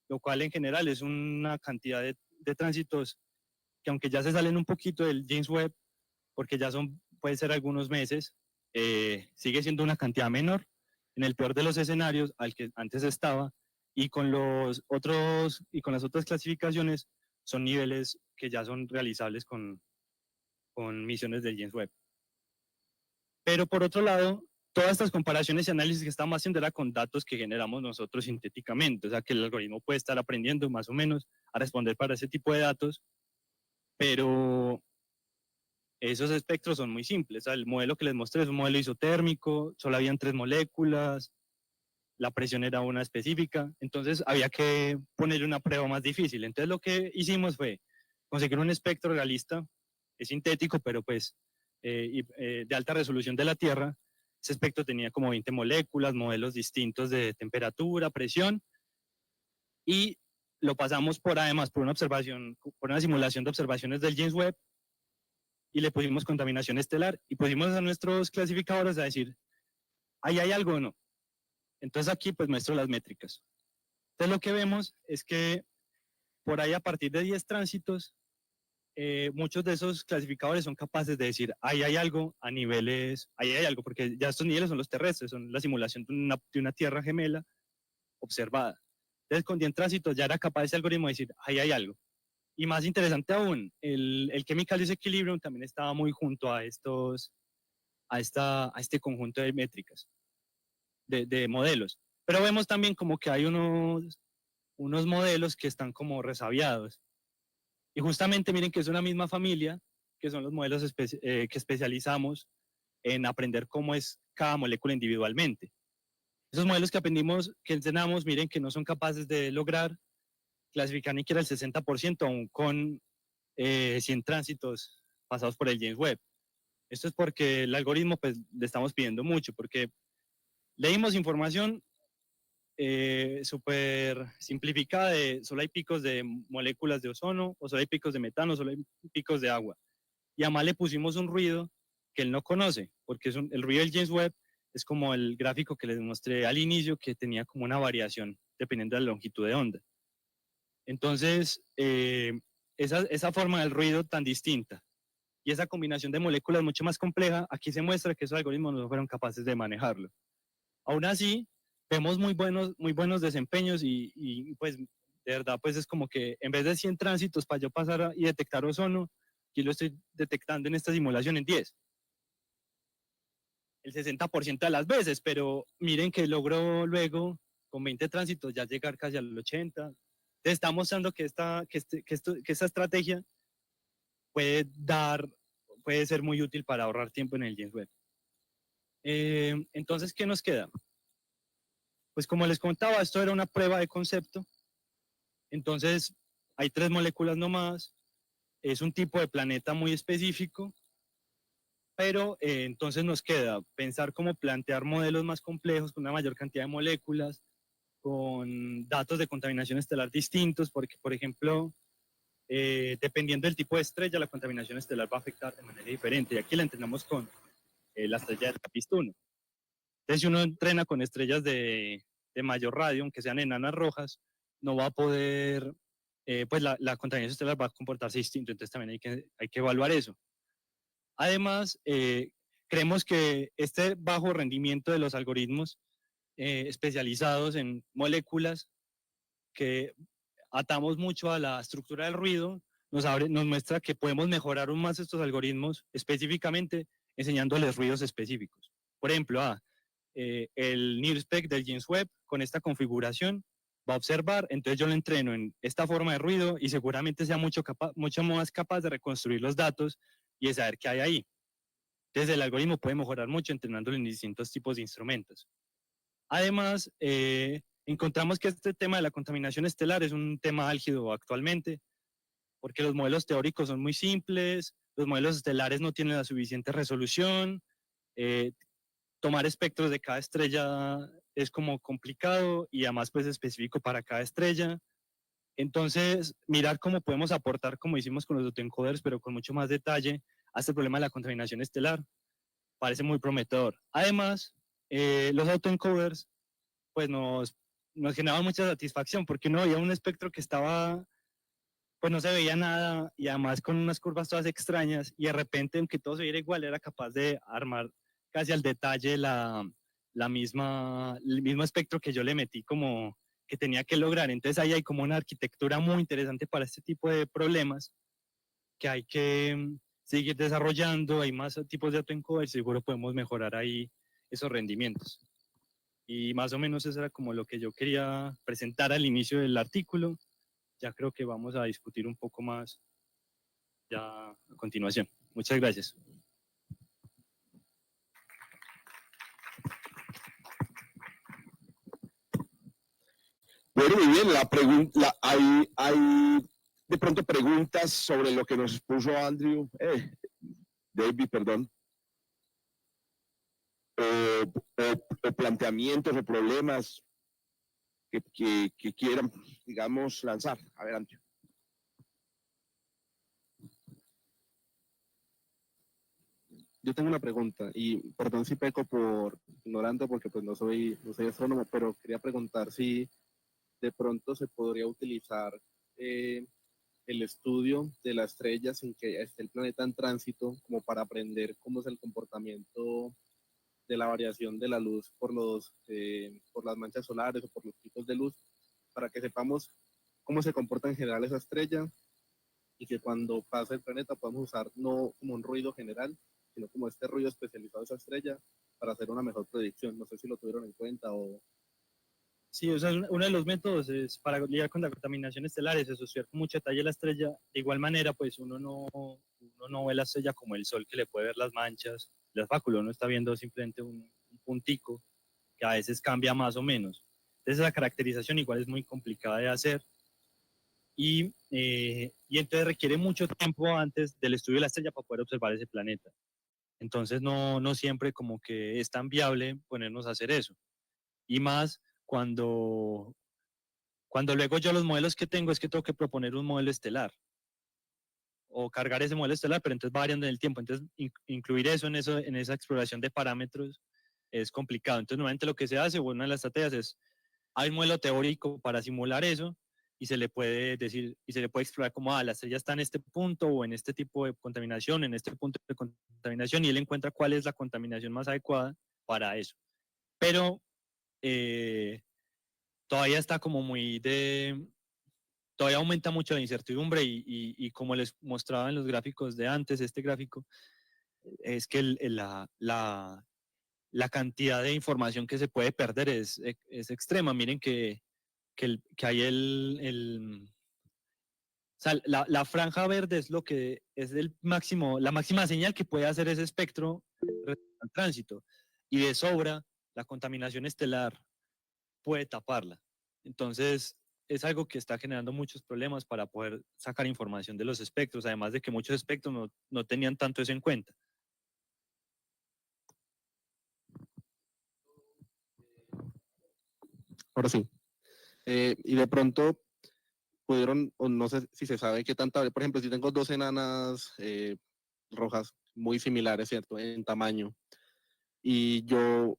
lo cual en general es una cantidad de tránsitos que aunque ya se salen un poquito del James Webb, porque ya puede ser algunos meses, sigue siendo una cantidad menor en el peor de los escenarios al que antes estaba, y con las otras clasificaciones son niveles que ya son realizables con misiones del James Webb. Pero por otro lado, todas estas comparaciones y análisis que estamos haciendo era con datos que generamos nosotros sintéticamente, o sea que el algoritmo puede estar aprendiendo más o menos a responder para ese tipo de datos, pero esos espectros son muy simples. O sea, el modelo que les mostré es un modelo isotérmico, solo habían 3 moléculas, la presión era una específica, entonces había que ponerle una prueba más difícil. Entonces lo que hicimos fue conseguir un espectro realista, es sintético, pero pues de alta resolución de la Tierra. Ese espectro tenía como 20 moléculas, modelos distintos de temperatura, presión, y lo pasamos además por una simulación de observaciones del James Webb, y le pusimos contaminación estelar, y pusimos a nuestros clasificadores a decir, ¿ahí hay algo o no? Entonces aquí pues muestro las métricas. Entonces lo que vemos es que por ahí a partir de 10 tránsitos, muchos de esos clasificadores son capaces de decir, ahí hay algo a niveles, ahí hay algo, porque ya estos niveles son los terrestres, son la simulación de una Tierra gemela observada. Entonces con 10 tránsitos ya era capaz ese algoritmo de decir, ahí hay algo. Y más interesante aún, el Chemical Disequilibrium también estaba muy junto a este conjunto de métricas, de modelos. Pero vemos también como que hay unos modelos que están como resabiados. Y justamente miren que es una misma familia, que son los modelos que especializamos en aprender cómo es cada molécula individualmente. Esos modelos que aprendimos, que entrenamos, miren que no son capaces de lograr clasificar ni siquiera el 60% aún con 100 tránsitos pasados por el James Webb. Esto es porque el algoritmo pues le estamos pidiendo mucho, porque leímos información súper simplificada de solo hay picos de moléculas de ozono, o solo hay picos de metano, solo hay picos de agua. Y además le pusimos un ruido que él no conoce, porque el ruido del James Webb es como el gráfico que les mostré al inicio, que tenía como una variación dependiendo de la longitud de onda. Entonces, esa forma del ruido tan distinta y esa combinación de moléculas mucho más compleja, aquí se muestra que esos algoritmos no fueron capaces de manejarlo. Aún así, vemos muy buenos desempeños y pues de verdad pues es como que en vez de 100 tránsitos para yo pasar y detectar ozono, aquí lo estoy detectando en esta simulación en 10. El 60% de las veces, pero miren que logro luego con 20 tránsitos ya llegar casi al 80. Entonces está mostrando que esta estrategia puede ser muy útil para ahorrar tiempo en el James Webb. Entonces, ¿qué nos queda? Pues como les contaba, esto era una prueba de concepto. Entonces, hay 3 moléculas nomás. Es un tipo de planeta muy específico. Pero entonces nos queda pensar cómo plantear modelos más complejos con una mayor cantidad de moléculas, con datos de contaminación estelar distintos, porque, por ejemplo, dependiendo del tipo de estrella, la contaminación estelar va a afectar de manera diferente. Y aquí la entrenamos con la estrella de TRAPPIST-1. Entonces, si uno entrena con estrellas de mayor radio, aunque sean enanas rojas, no va a poder, pues la contaminación estelar va a comportarse distinto. Entonces, también hay que evaluar eso. Además, creemos que este bajo rendimiento de los algoritmos especializados en moléculas que atamos mucho a la estructura del ruido, nos muestra que podemos mejorar aún más estos algoritmos, específicamente enseñándoles ruidos específicos. Por ejemplo, el NIRSPEC del James Webb con esta configuración va a observar, entonces yo lo entreno en esta forma de ruido y seguramente sea mucho más capaz de reconstruir los datos y de saber qué hay ahí. Entonces el algoritmo puede mejorar mucho entrenándolo en distintos tipos de instrumentos. Además, encontramos que este tema de la contaminación estelar es un tema álgido actualmente, porque los modelos teóricos son muy simples, los modelos estelares no tienen la suficiente resolución, tomar espectros de cada estrella es como complicado y además pues específico para cada estrella. Entonces, mirar cómo podemos aportar, como hicimos con los autoencoders, pero con mucho más detalle, a este problema de la contaminación estelar, parece muy prometedor. Además, los autoencoders pues nos generaban mucha satisfacción porque uno veía un espectro que estaba, pues no se veía nada y además con unas curvas todas extrañas y de repente, aunque todo se viera igual, era capaz de armar casi al detalle el mismo espectro que yo le metí como que tenía que lograr. Entonces ahí hay como una arquitectura muy interesante para este tipo de problemas que hay que seguir desarrollando. Hay más tipos de autoencoder, seguro podemos mejorar ahí esos rendimientos. Y más o menos eso era como lo que yo quería presentar al inicio del artículo. Ya creo que vamos a discutir un poco más ya a continuación. Muchas gracias. Bueno, muy bien, hay de pronto preguntas sobre lo que nos expuso David, perdón, o planteamientos o problemas que quieran, digamos, lanzar. Adelante. Yo tengo una pregunta y perdón si peco por ignorante porque pues no soy astrónomo, pero quería preguntar si de pronto se podría utilizar el estudio de la estrella sin que esté el planeta en tránsito como para aprender cómo es el comportamiento de la variación de la luz por las manchas solares o por los picos de luz, para que sepamos cómo se comporta en general esa estrella y que cuando pase el planeta podamos usar no como un ruido general, sino como este ruido especializado de esa estrella para hacer una mejor predicción. No sé si lo tuvieron en cuenta o... Sí, o sea, uno de los métodos es para lidiar con la contaminación estelar, es asociar con mucho detalle la estrella. De igual manera, pues uno no ve la estrella como el sol que le puede ver las manchas, las báculas, uno está viendo simplemente un puntico que a veces cambia más o menos. Entonces la caracterización igual es muy complicada de hacer y entonces requiere mucho tiempo antes del estudio de la estrella para poder observar ese planeta. Entonces no siempre como que es tan viable ponernos a hacer eso. Y más cuando luego yo los modelos que tengo es que tengo que proponer un modelo estelar o cargar ese modelo estelar, pero entonces va variando en el tiempo. Entonces incluir eso en esa exploración de parámetros es complicado. Entonces normalmente lo que se hace, o una de las estrategias es, hay un modelo teórico para simular eso y se le puede decir, y se le puede explorar como, la estrella está en este punto o en este tipo de contaminación, en este punto de contaminación, y él encuentra cuál es la contaminación más adecuada para eso. Pero todavía está como muy todavía aumenta mucho la incertidumbre y como les mostraba en los gráficos de antes, este gráfico, es que la cantidad de información que se puede perder es extrema. Miren que hay o sea, la franja verde es lo que es el máximo, la máxima señal que puede hacer ese espectro al tránsito. Y de sobra, la contaminación estelar puede taparla. Entonces, es algo que está generando muchos problemas para poder sacar información de los espectros, además de que muchos espectros no tenían tanto eso en cuenta. Ahora sí. Y de pronto pudieron, o no sé si se sabe qué tanta, por ejemplo, si tengo dos enanas rojas muy similares, ¿cierto? En tamaño. Y yo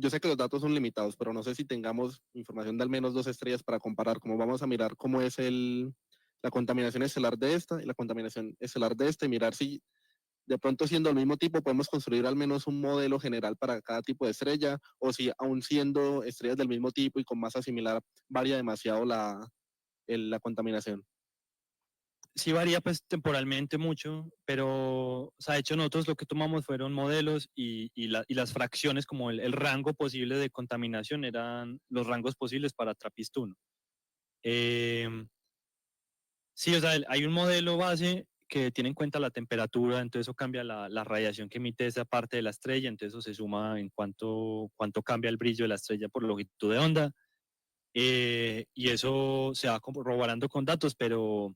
sé que los datos son limitados, pero no sé si tengamos información de al menos dos estrellas para comparar, cómo vamos a mirar cómo es la contaminación estelar de esta y la contaminación estelar de esta, y mirar si de pronto siendo el mismo tipo podemos construir al menos un modelo general para cada tipo de estrella, o si aún siendo estrellas del mismo tipo y con masa similar varía demasiado la contaminación. Sí varía pues temporalmente mucho, pero o sea, de hecho nosotros lo que tomamos fueron modelos y las fracciones como el rango posible de contaminación eran los rangos posibles para TRAPPIST 1. Sí, o sea, hay un modelo base que tiene en cuenta la temperatura, entonces eso cambia la radiación que emite esa parte de la estrella, entonces eso se suma en cuánto cambia el brillo de la estrella por longitud de onda, y eso se va corroborando con datos, pero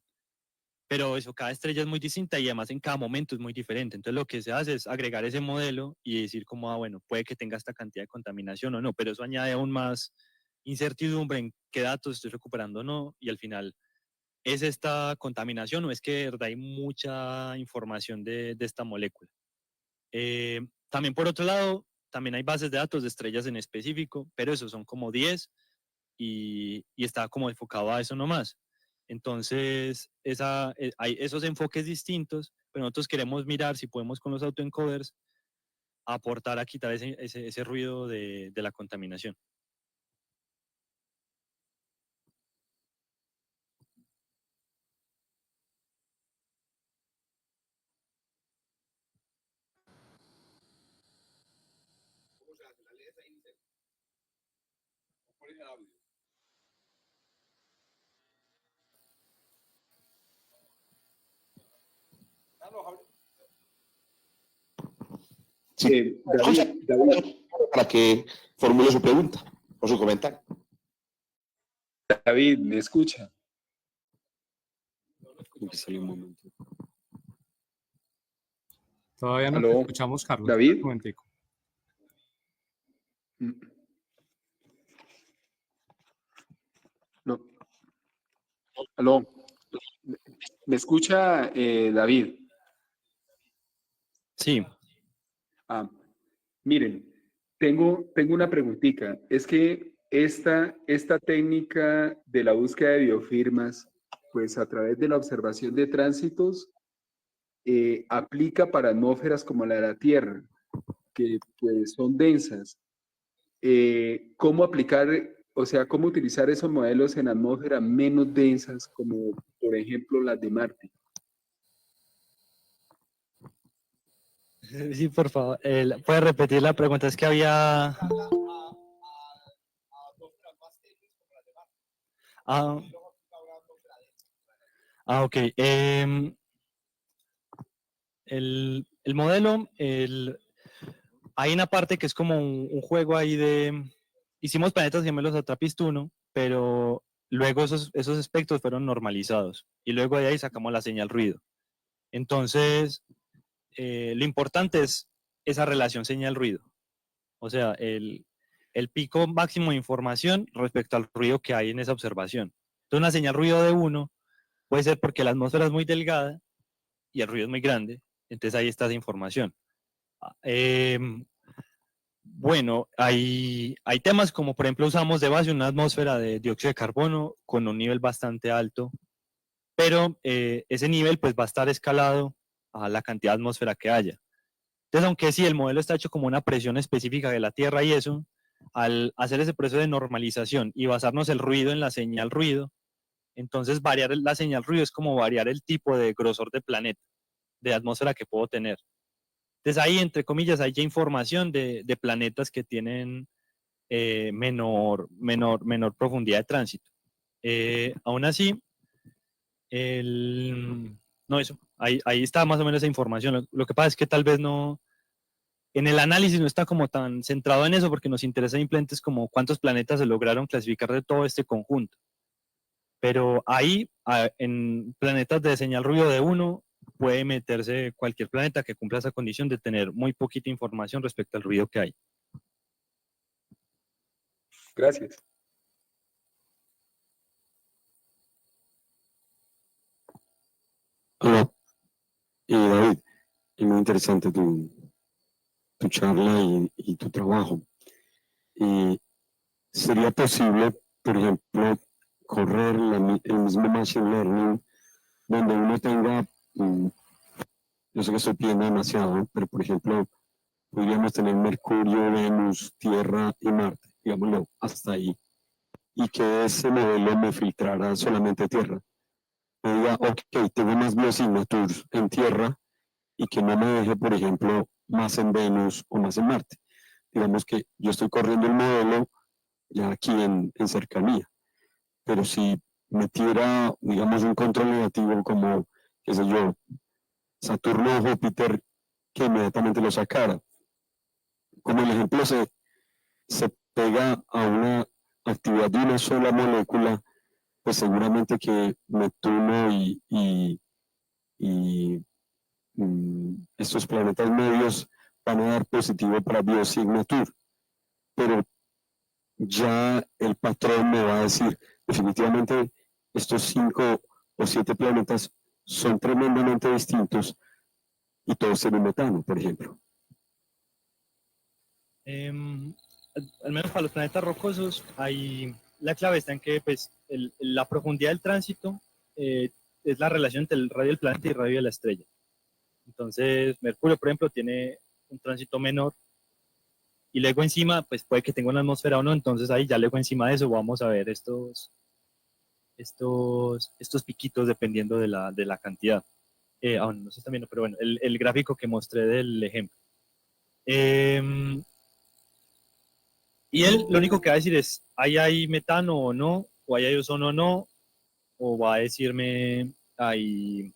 eso, cada estrella es muy distinta y además en cada momento es muy diferente. Entonces lo que se hace es agregar ese modelo y decir como, bueno, puede que tenga esta cantidad de contaminación o no, pero eso añade aún más incertidumbre en qué datos estoy recuperando o no, y al final es esta contaminación o es que de verdad hay mucha información de esta molécula. También por otro lado, también hay bases de datos de estrellas en específico, pero esos son como 10 y está como enfocado a eso nomás. Entonces, hay esos enfoques distintos, pero nosotros queremos mirar si podemos con los autoencoders aportar a quitar ese ruido de la contaminación. ¿Cómo se hace? ¿La lees ahí, Nicel? ¿O pones el audio? Carlos, habla. Sí, David, para que formule su pregunta o su comentario. David, ¿me escucha? Un momento. Todavía no te ¿Aló? escuchamos, Carlos. ¿David? Un momentico. No. ¿Aló? ¿Me escucha, David? Sí. Ah, miren, tengo una preguntita. Es que esta técnica de la búsqueda de biofirmas, pues a través de la observación de tránsitos, aplica para atmósferas como la de la Tierra, que pues, son densas. ¿Cómo aplicar, o sea, cómo utilizar esos modelos en atmósferas menos densas, como por ejemplo las de Marte? Sí, por favor. ¿Puede repetir la pregunta? Es que había... Ok. El modelo, hay una parte que es como un juego ahí de... Hicimos planetas gemelos a TRAPPIST 1, pero luego esos espectros fueron normalizados y luego de ahí sacamos la señal ruido. Entonces, lo importante es esa relación señal-ruido. O sea, el pico máximo de información respecto al ruido que hay en esa observación. Entonces, una señal ruido de 1 puede ser porque la atmósfera es muy delgada y el ruido es muy grande. Entonces, ahí está esa información. Bueno, hay temas como, por ejemplo, usamos de base una atmósfera de dióxido de carbono con un nivel bastante alto, pero ese nivel pues va a estar escalado a la cantidad de atmósfera que haya. Entonces, aunque sí, el modelo está hecho como una presión específica de la Tierra y eso, al hacer ese proceso de normalización y basarnos el ruido en la señal ruido, Entonces variar la señal ruido es como variar el tipo de grosor de planeta, de atmósfera que puedo tener. Entonces ahí, entre comillas, hay ya información de planetas que tienen menor profundidad de tránsito. Aún así, no, eso, ahí está más o menos esa información. Lo que pasa es que tal vez no, en el análisis no está como tan centrado en eso porque nos interesa simplemente es como cuántos planetas se lograron clasificar de todo este conjunto. Pero ahí, en planetas de señal ruido de 1, puede meterse cualquier planeta que cumpla esa condición de tener muy poquita información respecto al ruido que hay. Gracias. Hola, David, es muy interesante tu charla y tu trabajo. ¿Sería posible, por ejemplo, correr el mismo Machine Learning donde uno tenga, yo sé que estoy pidiendo demasiado, pero por ejemplo, podríamos tener Mercurio, Venus, Tierra y Marte, digámoslo, hasta ahí, y que ese modelo me filtrara solamente Tierra? Me diga, ok, tengo más biosignatures en Tierra y que no me deje, por ejemplo, más en Venus o más en Marte. Digamos que yo estoy corriendo el modelo ya aquí en cercanía, pero si metiera, digamos, un control negativo como, qué sé yo, Saturno o Júpiter, que inmediatamente lo sacara. Como el ejemplo se pega a una actividad de una sola molécula, pues seguramente que Neptuno y estos planetas medios van a dar positivo para biosignature, pero ya el patrón me va a decir, definitivamente estos 5 o 7 planetas son tremendamente distintos y todos tienen metano, por ejemplo. Al menos para los planetas rocosos, la clave está en que pues, la profundidad del tránsito es la relación entre el radio del planeta y el radio de la estrella. Entonces, Mercurio, por ejemplo, tiene un tránsito menor y luego encima, pues puede que tenga una atmósfera o no, entonces ahí ya luego encima de eso vamos a ver estos piquitos dependiendo de la cantidad. No sé si están viendo, pero bueno, el gráfico que mostré del ejemplo. Y él lo único que va a decir es, ¿ahí hay metano o no? ¿O ahí hay ozono o no? O va a decirme, ¿hay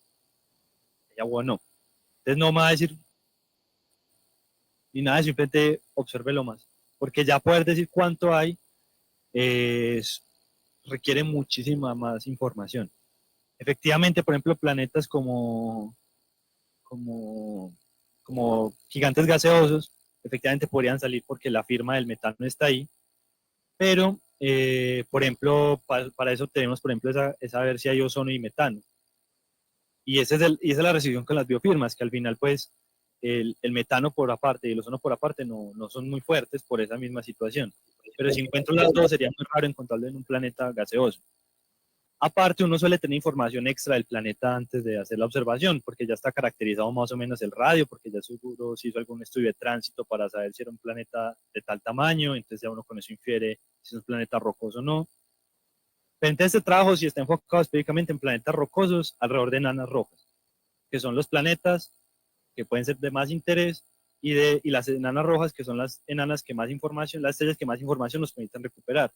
agua o no? Entonces no me va a decir ni nada, simplemente obsérvelo más. Porque ya poder decir cuánto hay requiere muchísima más información. Efectivamente, por ejemplo, planetas como gigantes gaseosos, efectivamente podrían salir porque la firma del metano está ahí, pero, por ejemplo, para eso tenemos, por ejemplo, esa ver si hay ozono y metano. Y esa es la restricción con las biofirmas, que al final, pues, el metano por aparte y el ozono por aparte no son muy fuertes por esa misma situación. Pero si encuentro las dos, sería muy raro encontrarlo en un planeta gaseoso. Aparte, uno suele tener información extra del planeta antes de hacer la observación, porque ya está caracterizado más o menos el radio, porque ya seguro se hizo algún estudio de tránsito para saber si era un planeta de tal tamaño, entonces ya uno con eso infiere si es un planeta rocoso o no. Pero entonces este trabajo sí está enfocado específicamente en planetas rocosos alrededor de enanas rojas, que son los planetas que pueden ser de más interés, y las enanas rojas, que son las enanas que más información, las estrellas que más información nos permiten recuperar.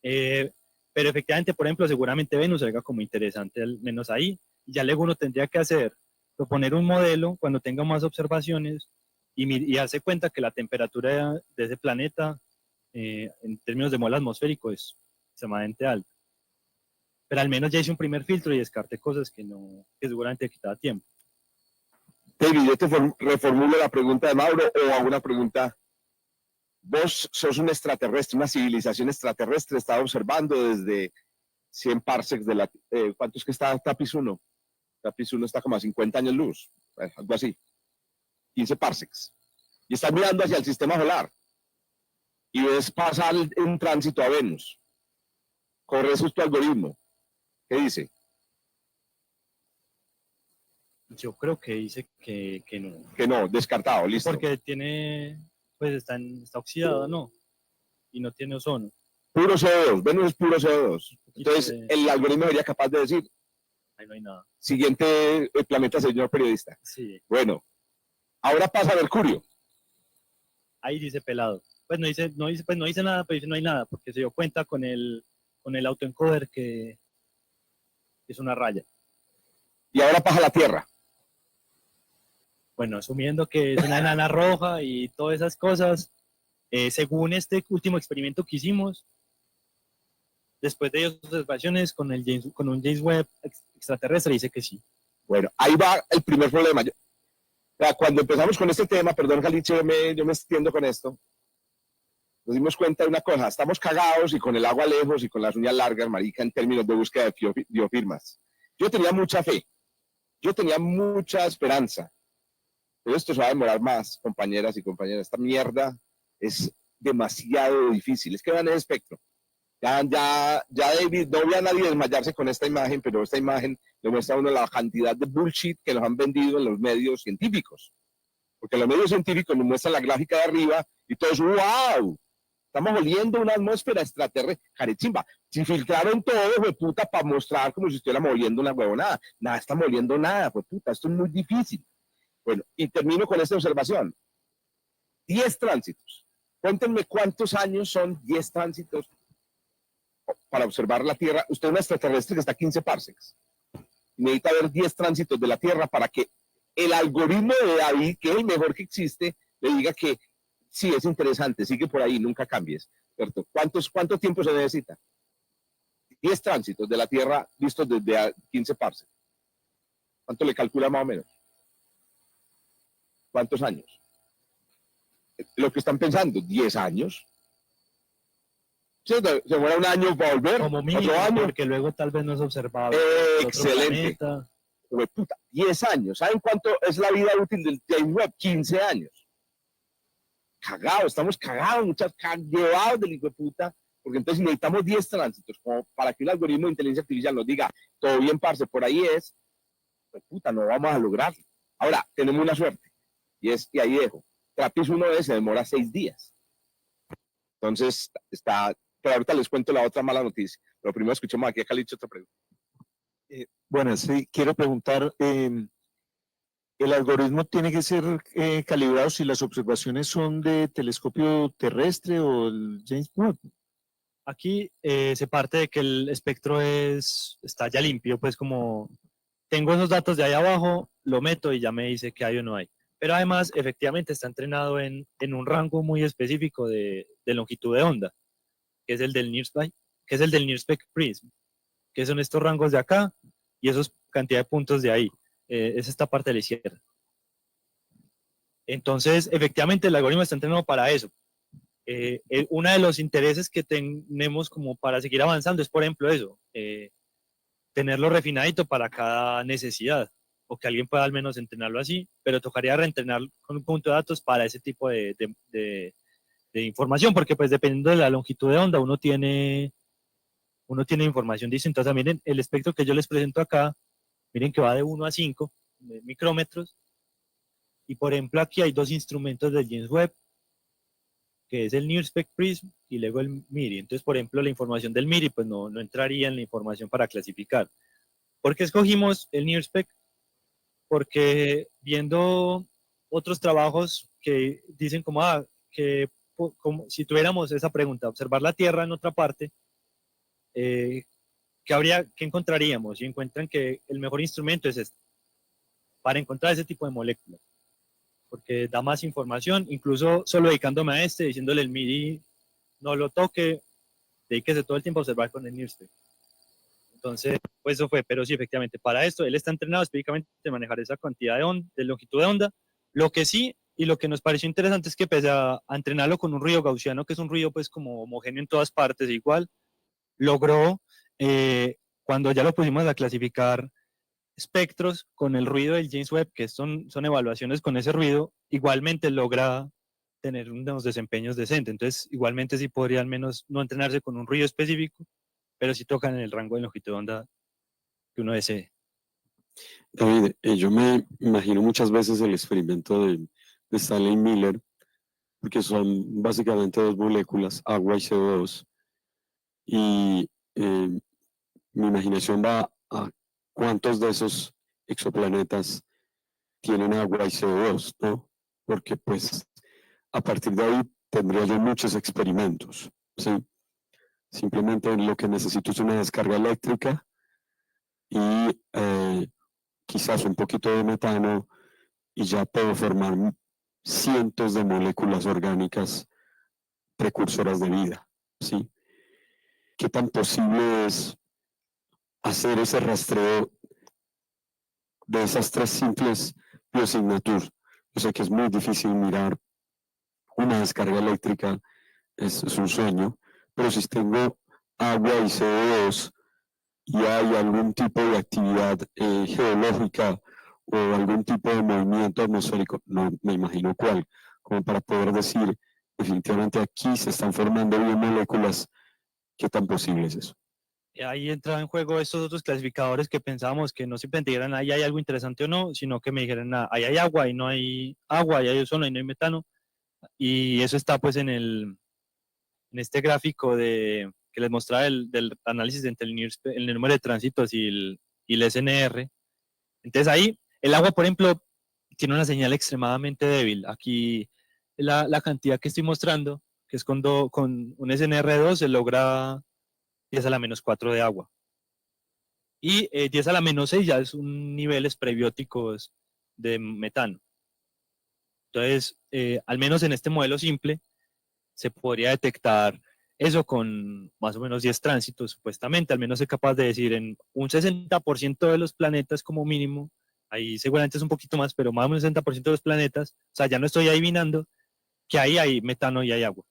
Pero efectivamente, por ejemplo, seguramente Venus salga como interesante, al menos ahí. Ya luego uno tendría que proponer un modelo cuando tenga más observaciones y darse cuenta que la temperatura de ese planeta, en términos de mol atmosférico, es extremadamente alta. Pero al menos ya hice un primer filtro y descarté cosas que seguramente quitaba tiempo. David, yo te reformulo la pregunta de Mauro o hago una pregunta. Vos sos un extraterrestre, una civilización extraterrestre, estaba observando desde 100 parsecs de la... ¿cuánto es que está Tapis 1? Tapis 1 está como a 50 años luz, algo así, 15 parsecs. Y estás mirando hacia el sistema solar y ves pasar un tránsito a Venus. Corres tu algoritmo. ¿Qué dice? Yo creo que dice que no. Que no, descartado, listo. Porque pues está oxidado, ¿no? Y no tiene ozono. Puro CO2, Venus es puro CO2. Entonces, el algoritmo sería capaz de decir, Ahí no hay nada. siguiente planeta, señor periodista. Sí, Bueno, ahora pasa a Mercurio. ahí dice pelado. Pues no dice nada, pero dice no hay nada, porque se dio cuenta con el autoencoder que es una raya. Y ahora pasa a la Tierra. Bueno, asumiendo que es una enana roja y todas esas cosas, según este último experimento que hicimos, después de observaciones con un James Webb extraterrestre, dice que sí. Bueno, ahí va el primer problema. Cuando empezamos con este tema, perdón, Caliche, yo me extiendo con esto, nos dimos cuenta de una cosa, estamos cagados y con el agua lejos y con las uñas largas, marica, en términos de búsqueda de biofirmas. Yo tenía mucha fe, yo tenía mucha esperanza, pero esto se va a demorar más, compañeras y compañeros. Esta mierda es demasiado difícil. Es que vean el espectro. Ya David, no voy a nadie desmayarse con esta imagen, pero esta imagen le muestra a uno la cantidad de bullshit que nos han vendido en los medios científicos. Porque los medios científicos nos muestran la gráfica de arriba y todo es ¡wow! Estamos oliendo una atmósfera extraterrestre. Carechimba, si filtraron todo, fue puta, para mostrar como si estuviera moviendo una huevonada. Nada está moviendo nada, fue puta, esto es muy difícil. Bueno, y termino con esta observación. 10 tránsitos. Cuéntenme cuántos años son 10 tránsitos para observar la Tierra. Usted es un extraterrestre que está a 15 parsecs. Necesita ver 10 tránsitos de la Tierra para que el algoritmo de David, que es el mejor que existe, le diga que sí, es interesante, sigue por ahí, nunca cambies. ¿Cierto? ¿Cuánto tiempo se necesita? 10 tránsitos de la Tierra vistos desde a 15 parsecs. ¿Cuánto le calcula más o menos? ¿Cuántos años? Lo que están pensando, 10 años. Se demora un año para volver, Como mínimo, 8 años. porque luego tal vez no es observable. Excelente. Puta, 10 años. ¿Saben cuánto es la vida útil del James Webb? 15 años. Cagados, estamos cagados, muchas llevados del hijo de puta, porque entonces necesitamos 10 tránsitos como para que un algoritmo de inteligencia artificial nos diga, todo bien, parce, por ahí es, pues puta, no vamos a lograrlo. Ahora, tenemos una suerte, y ahí dejo. Trappist 1D se demora 6 días. Entonces, pero ahorita les cuento la otra mala noticia. Pero primero escuchemos aquí a Caliche otra pregunta. Bueno, sí, quiero preguntar, ¿el algoritmo tiene que ser calibrado si las observaciones son de telescopio terrestre o el James Webb? Aquí se parte de que el espectro está ya limpio, pues como tengo esos datos de ahí abajo, lo meto y ya me dice que hay o no hay. Pero además, efectivamente, está entrenado en un rango muy específico de longitud de onda, que es el del NIRSPEC Prism, que son estos rangos de acá y esos cantidad de puntos de ahí. Es esta parte de la izquierda. Entonces, efectivamente, el algoritmo está entrenado para eso. Uno de los intereses que tenemos como para seguir avanzando es, por ejemplo, eso, tenerlo refinadito para cada necesidad, o que alguien pueda al menos entrenarlo así, pero tocaría reentrenar con un punto de datos para ese tipo de información, porque pues dependiendo de la longitud de onda, uno tiene información distinta. O sea, miren, el espectro que yo les presento acá, miren que va de 1 a 5 micrómetros, y por ejemplo aquí hay 2 instrumentos del James Webb, que es el NIRSPEC Prism y luego el MIRI. Entonces, por ejemplo, la información del MIRI pues no entraría en la información para clasificar. ¿Por qué escogimos el NIRSPEC? Porque viendo otros trabajos que dicen como si tuviéramos esa pregunta, observar la Tierra en otra parte, ¿qué encontraríamos? Y encuentran que el mejor instrumento es este, para encontrar ese tipo de moléculas, porque da más información, incluso solo dedicándome a diciéndole el MIRI, no lo toque, dedíquese todo el tiempo a observar con el NIRSPEC. Entonces, pues eso fue, pero sí, efectivamente, para esto, él está entrenado específicamente de manejar esa cantidad de longitud de onda. Lo que sí, y lo que nos pareció interesante es que pese a entrenarlo con un ruido gaussiano, que es un ruido pues como homogéneo en todas partes, igual, logró, cuando ya lo pusimos a clasificar espectros con el ruido del James Webb, que son evaluaciones con ese ruido, igualmente logra tener unos desempeños decentes. Entonces, igualmente sí podría al menos no entrenarse con un ruido específico, pero sí tocan en el rango de longitud de onda que uno desee. David, yo me imagino muchas veces el experimento de Stanley Miller, porque son básicamente 2 moléculas, agua y CO2, Y mi imaginación va a cuántos de esos exoplanetas tienen agua y CO2, ¿no? Porque pues a partir de ahí tendría yo muchos experimentos, ¿sí? Simplemente lo que necesito es una descarga eléctrica y quizás un poquito de metano y ya puedo formar cientos de moléculas orgánicas precursoras de vida, ¿sí? ¿Qué tan posible es hacer ese rastreo de esas tres simples biosignaturas? Yo sé que es muy difícil mirar una descarga eléctrica, es un sueño, pero si tengo agua y CO2 y hay algún tipo de actividad geológica o algún tipo de movimiento atmosférico, no me imagino cuál, como para poder decir, definitivamente aquí se están formando biomoléculas, ¿qué tan posible es eso? Ahí entra en juego estos otros clasificadores que pensábamos que no simplemente dijeran ahí hay algo interesante o no, sino que me dijeran ahí hay agua y no hay agua, ahí hay ozono y no hay metano. Y eso está pues en este gráfico que les mostraba del análisis entre el número de tránsitos y el SNR. Entonces ahí el agua, por ejemplo, tiene una señal extremadamente débil. Aquí la cantidad que estoy mostrando, que es con un SNR2, se logra 10 a la menos 4 de agua. Y 10 a la menos 6 ya es un niveles prebióticos de metano. Entonces, al menos en este modelo simple, se podría detectar eso con más o menos 10 tránsitos, supuestamente. Al menos es capaz de decir en un 60% de los planetas como mínimo, ahí seguramente es un poquito más, pero más o menos un 60% de los planetas, o sea, ya no estoy adivinando que ahí hay metano y hay agua.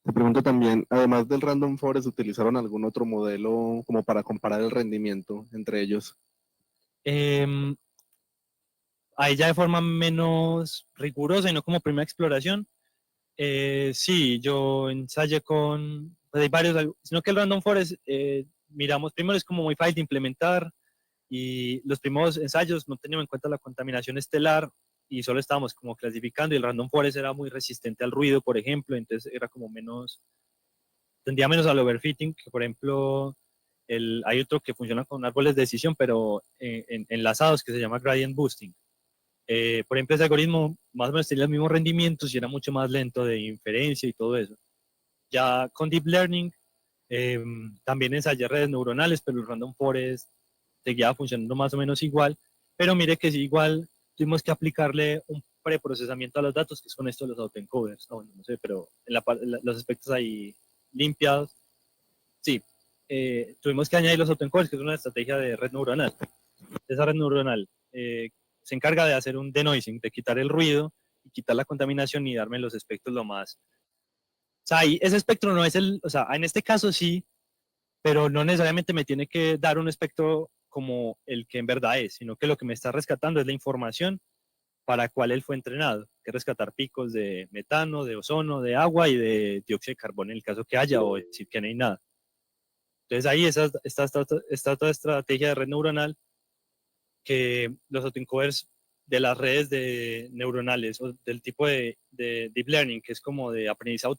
Te pregunto también, además del Random Forest, ¿utilizaron algún otro modelo como para comparar el rendimiento entre ellos? Eh, Ahí ya de forma menos rigurosa y no como primera exploración. Sí, yo ensayé pues hay varios, sino que el Random Forest, miramos, primero es como muy fácil de implementar y los primeros ensayos no teníamos en cuenta la contaminación estelar y solo estábamos como clasificando y el Random Forest era muy resistente al ruido, por ejemplo, entonces era como tendría menos al overfitting, que por ejemplo hay otro que funciona con árboles de decisión, pero enlazados, que se llama gradient boosting. Por ejemplo, ese algoritmo más o menos tenía los mismos rendimientos y era mucho más lento de inferencia y todo eso. Ya con Deep Learning también ensayé redes neuronales, pero el Random Forest seguía funcionando más o menos igual. Pero mire que sí, igual tuvimos que aplicarle un preprocesamiento a los datos, que es con esto de los autoencoders. No sé, pero los aspectos ahí limpiados, sí. Tuvimos que añadir los autoencoders, que es una estrategia de red neuronal. Esa red neuronal se encarga de hacer un denoising, de quitar el ruido y quitar la contaminación y darme los espectros lo más. O sea, ese espectro no es o sea, en este caso sí, pero no necesariamente me tiene que dar un espectro como el que en verdad es, sino que lo que me está rescatando es la información para cual él fue entrenado, que rescatar picos de metano, de ozono, de agua y de dióxido de carbono en el caso que haya, o decir que no hay nada. Entonces ahí está toda estrategia de red neuronal que los autoencoders de las redes neuronales o del tipo de deep learning, que es como de aprendizaje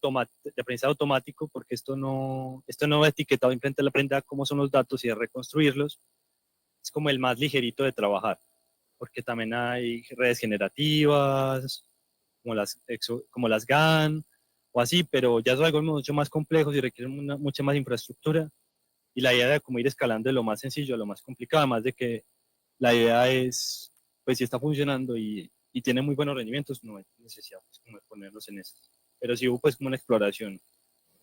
automático, porque esto no va etiquetado, simplemente le aprende a cómo son los datos y a reconstruirlos, es como el más ligerito de trabajar, porque también hay redes generativas, como las GAN o así, pero ya son algo mucho más complejos y requieren mucha más infraestructura, y la idea de cómo ir escalando de lo más sencillo a lo más complicado, además de que la idea es, pues si está funcionando y tiene muy buenos rendimientos, no hay necesidad pues, como de ponerlos en eso. Pero sí hubo pues como una exploración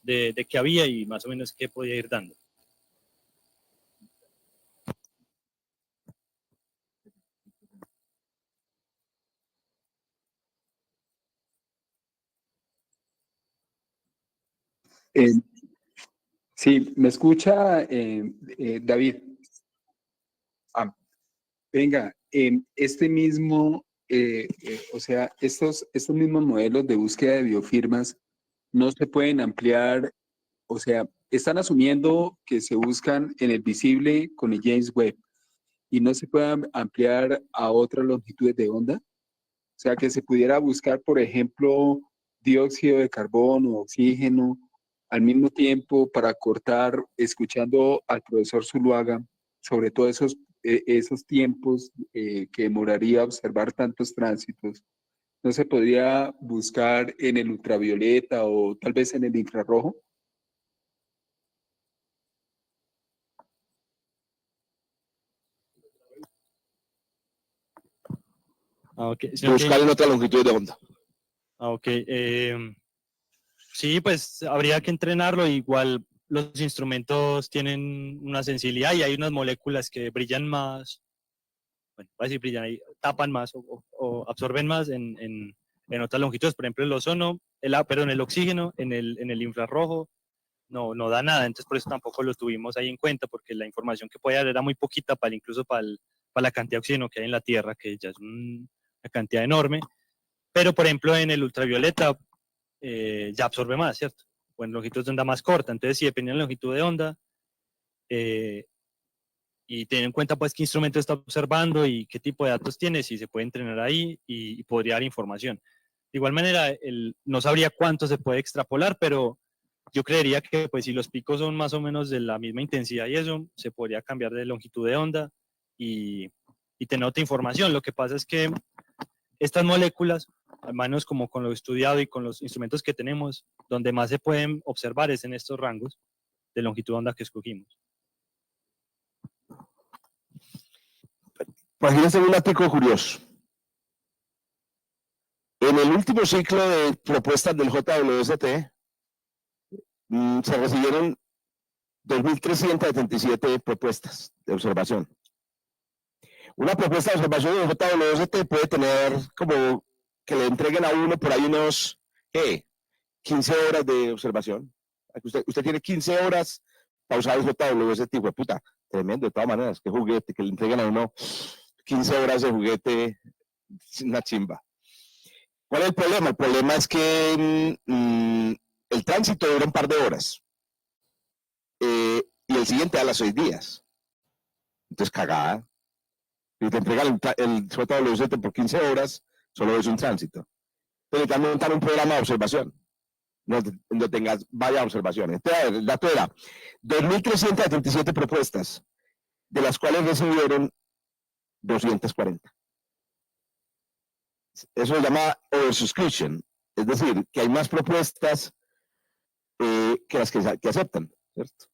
de qué había y más o menos qué podía ir dando. Sí, ¿me escucha David? Ah, venga, este mismo, o sea, estos mismos modelos de búsqueda de biofirmas no se pueden ampliar o sea, están asumiendo que se buscan en el visible con el James Webb y no se puedan ampliar a otras longitudes de onda. O sea, que se pudiera buscar, por ejemplo, dióxido de carbono, oxígeno, al mismo tiempo para cortar, escuchando al profesor Zuluaga sobre todos esos tiempos que demoraría observar tantos tránsitos. ¿No se podría buscar en el ultravioleta o tal vez en el infrarrojo? Ok, sino Buscar en otra longitud de onda. ok, sí, pues habría que entrenarlo. Igual los instrumentos tienen una sensibilidad y hay unas moléculas que brillan más, bueno, voy a decir brillan ahí, tapan más o absorben más en otras longitudes. Por ejemplo, el ozono, perdón, el oxígeno en el infrarrojo no da nada. Entonces, por eso tampoco lo tuvimos ahí en cuenta, porque la información que podía dar era muy poquita incluso para la cantidad de oxígeno que hay en la Tierra, que ya es una cantidad enorme. Pero, por ejemplo, en el ultravioleta ya absorbe más, ¿cierto? O en longitud de onda más corta. Entonces, si depende de la longitud de onda, y tener en cuenta pues qué instrumento está observando y qué tipo de datos tiene, si se puede entrenar ahí y podría dar información. De igual manera, no sabría cuánto se puede extrapolar, pero yo creería que pues si los picos son más o menos de la misma intensidad y eso, se podría cambiar de longitud de onda y tener otra información. Lo que pasa es que estas moléculas, al menos como con lo estudiado y con los instrumentos que tenemos, donde más se pueden observar es en estos rangos de longitud de onda que escogimos. Imagínense un dato curioso. En el último ciclo de propuestas del JWST, se recibieron 2.377 propuestas de observación. Una propuesta de observación del JWST puede tener como que le entreguen a uno por ahí unos 15 horas de observación. Usted tiene 15 horas para usar el JWST, fue puta, tremendo de todas maneras, qué juguete, que le entreguen a uno 15 horas de juguete, una chimba. ¿Cuál es el problema? El problema es que el tránsito dura un par de horas y el siguiente a las 6 días. Entonces, cagada. Si te entregan el JWST por 15 horas, solo es un tránsito. Pero también montar un programa de observación, donde tengas varias observaciones. Entonces, el dato era 2.377 propuestas, de las cuales recibieron 240. Eso se llama oversubscription, es decir, que hay más propuestas que las que aceptan, ¿cierto?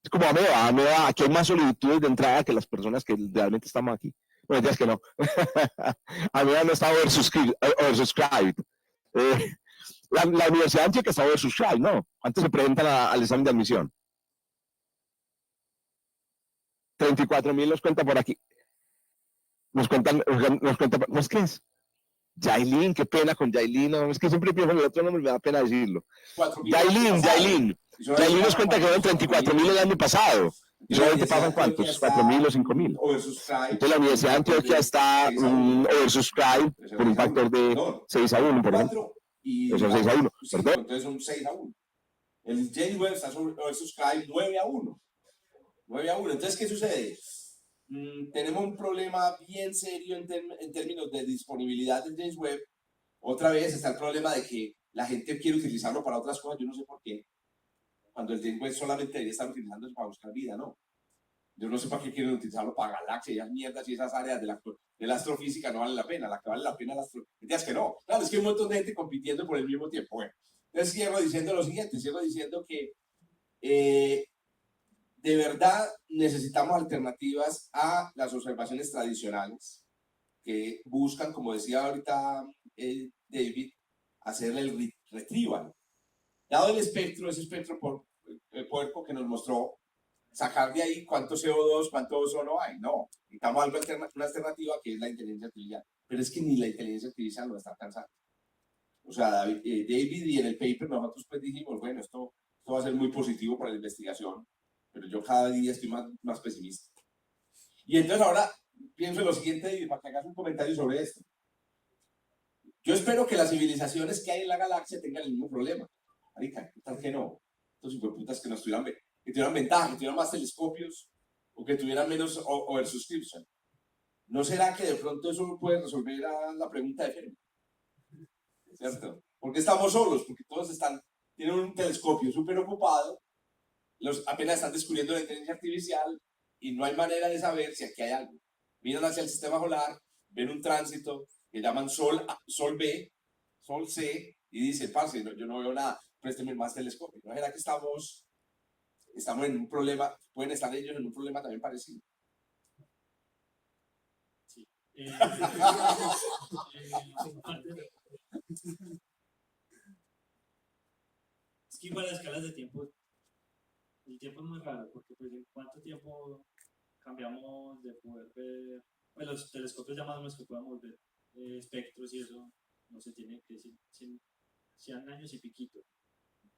Es como AMEA, aquí hay más solicitudes de entrada que las personas que realmente estamos aquí. Bueno, es que no. AMEA no está oversubscribed. La Universidad de Antioquia está oversubscribed, ¿no? ¿Cuántos se presentan al examen de admisión? 34.000 nos cuenta por aquí. Nos cuenta, ¿no es qué es? Yailin, qué pena con Yailin, no, es que siempre pienso en el otro nombre, me da pena decirlo. Yailin nos cuenta que fueron 34.000 el año pasado. ¿Y solamente pasan cuántos? 4.000 o 5.000. Entonces la Universidad de Antioquia está oversubscribed por un factor de 6-1, por ejemplo. Eso es 6-1, ¿perdón? Entonces son 6-1. El James Webb está oversubscribed 9-1. 9-1. Entonces, ¿qué sucede? Tenemos un problema bien serio en términos de disponibilidad del James Webb. Otra vez está el problema de que la gente quiere utilizarlo para otras cosas, yo no sé por qué. Cuando el James Webb solamente debería estar utilizando para buscar vida, ¿no? Yo no sé para qué quieren utilizarlo para galaxias y esas mierdas y esas áreas de la astrofísica no vale la pena. La que vale la pena es la astrofísica. Es que no. Claro, es que hay un montón de gente compitiendo por el mismo tiempo. Bueno, entonces cierro diciendo lo siguiente, cierro diciendo que de verdad necesitamos alternativas a las observaciones tradicionales que buscan, como decía ahorita David, hacer el retrieval. Dado el espectro, ese espectro puerco que nos mostró, sacar de ahí cuánto CO2, cuánto ozono hay. No, necesitamos una alternativa que es la inteligencia artificial. Pero es que ni la inteligencia artificial lo está alcanzando. O sea, David y en el paper nosotros pues dijimos, bueno, esto va a ser muy positivo para la investigación, pero yo cada día estoy más pesimista. Y entonces ahora pienso en lo siguiente, y para que hagas un comentario sobre esto. Yo espero que las civilizaciones que hay en la galaxia tengan el mismo problema. Marica, ¿qué tal que no? estos hijueputas que que tuvieran ventaja, que tuvieran más telescopios o que tuvieran menos oversubscription. ¿No será que de pronto eso puede resolver la pregunta de Fermi? ¿Cierto? ¿Por qué estamos solos? Porque todos tienen un telescopio súper ocupado, apenas están descubriendo la inteligencia artificial y no hay manera de saber si aquí hay algo. Miran hacia el sistema solar, ven un tránsito que llaman Sol B, Sol C, y dicen, parce, yo no veo nada, présteme más telescopio. ¿No será que estamos en un problema? Pueden estar ellos en un problema también parecido. Sí. Es que igual las escalas de tiempo, el tiempo es muy raro, porque pues en cuánto tiempo cambiamos de poder ver, pues los telescopios ya más o menos que podamos ver espectros y eso, no se tiene que decir 100 años y piquito.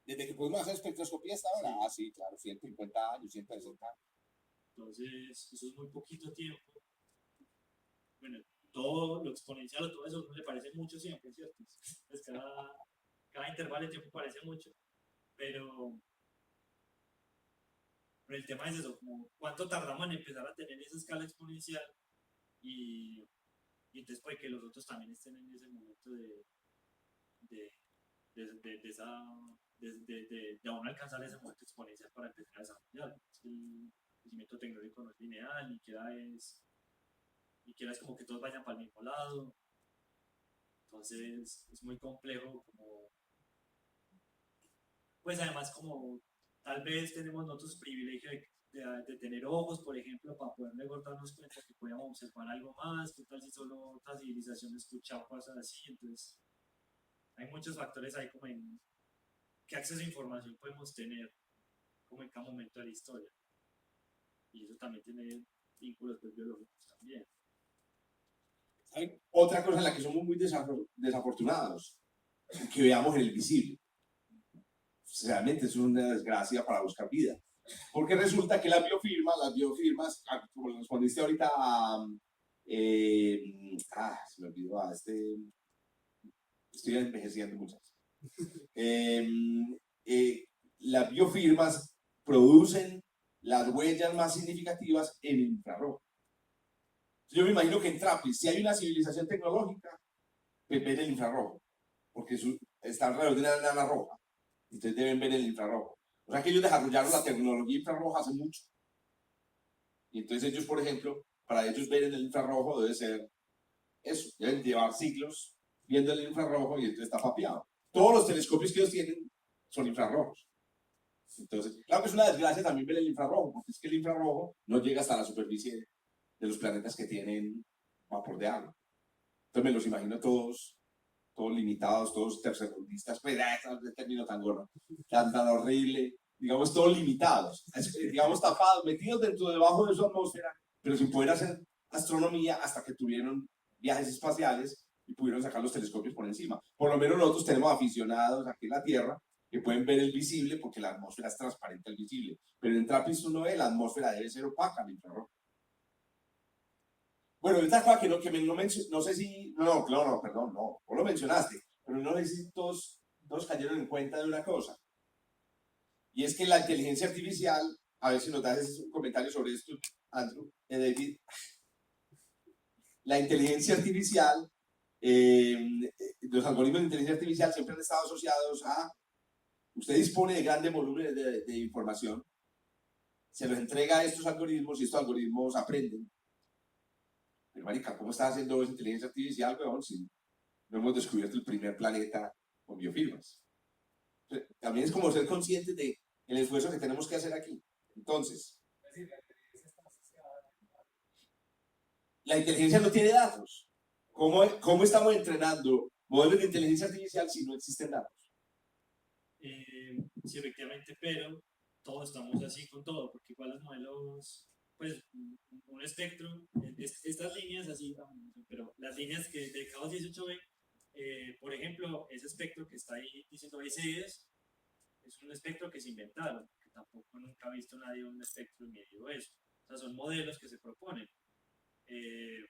Desde que pudimos hacer espectroscopía hasta ahora, sí, claro, 150 años, 160 años. Entonces, eso es muy poquito tiempo. Bueno, todo lo exponencial o todo eso no le parece mucho siempre, ¿cierto? Pues cada intervalo de tiempo parece mucho, pero el tema es eso, como cuánto tardamos en empezar a tener esa escala exponencial y entonces puede que los otros también estén en ese momento de aún alcanzar ese momento exponencial para empezar a desarrollar. El crecimiento tecnológico no es lineal, ni queda es como que todos vayan para el mismo lado. Entonces es muy complejo como, pues además como tal vez tenemos nosotros privilegio de tener ojos, por ejemplo, para poder luego darnos cuenta que podíamos observar algo más, qué tal si solo otra civilización escuchaba cosas así. Entonces hay muchos factores ahí como en qué acceso a información podemos tener como en cada momento de la historia. Y eso también tiene vínculos biológicos también. Hay otra cosa en la que somos muy desafortunados, que veamos en el visible. Realmente es una desgracia para buscar vida. Porque resulta que las biofirmas, como lo respondiste ahorita se me olvidó, estoy envejeciendo muchas. Las biofirmas producen las huellas más significativas en infrarrojo. Yo me imagino que en TRAPPIST, si hay una civilización tecnológica, pues ven el infrarrojo, porque está alrededor de una enana roja, entonces deben ver el infrarrojo. O sea que ellos desarrollaron la tecnología infrarroja hace mucho. Y entonces ellos, por ejemplo, para ellos ver en el infrarrojo debe ser eso, deben llevar siglos viendo el infrarrojo y entonces está papeado. Todos los telescopios que ellos tienen son infrarrojos. Entonces, claro que es una desgracia también ver el infrarrojo, porque es que el infrarrojo no llega hasta la superficie de los planetas que tienen vapor de agua. Entonces me los imagino todos limitados, todos tercermundistas, pues ese término tan gordo, tan horrible, digamos todos limitados, digamos tapados, metidos debajo de su atmósfera, pero sin poder hacer astronomía hasta que tuvieron viajes espaciales y pudieron sacar los telescopios por encima. Por lo menos nosotros tenemos aficionados aquí en la Tierra que pueden ver el visible porque la atmósfera es transparente al visible, pero en TRAPPIST uno ve la atmósfera debe ser opaca al infrarrojo. Bueno, esta cosa que no sé si, perdón, no lo mencionaste, pero no sé si todos cayeron en cuenta de una cosa, y es que la inteligencia artificial, a ver si nos das un comentario sobre esto, Andrew, David, la inteligencia artificial, los algoritmos de inteligencia artificial siempre han estado asociados a, usted dispone de grandes volúmenes de información, se los entrega a estos algoritmos y estos algoritmos aprenden. Pero marica, ¿cómo está haciendo esa inteligencia artificial, weón? Si no hemos descubierto el primer planeta con biofirmas. También es como ser conscientes de el esfuerzo que tenemos que hacer aquí. Entonces, la inteligencia no tiene datos. ¿Cómo estamos entrenando modelos de inteligencia artificial si no existen datos? Sí, efectivamente, pero todos estamos así con todo, porque igual los modelos, pues un espectro, estas líneas así, pero las líneas que de Chaos 18b, por ejemplo, ese espectro que está ahí diciendo ese es un espectro que se inventaron, que tampoco nunca ha visto nadie un espectro ni medio eso. O sea, son modelos que se proponen.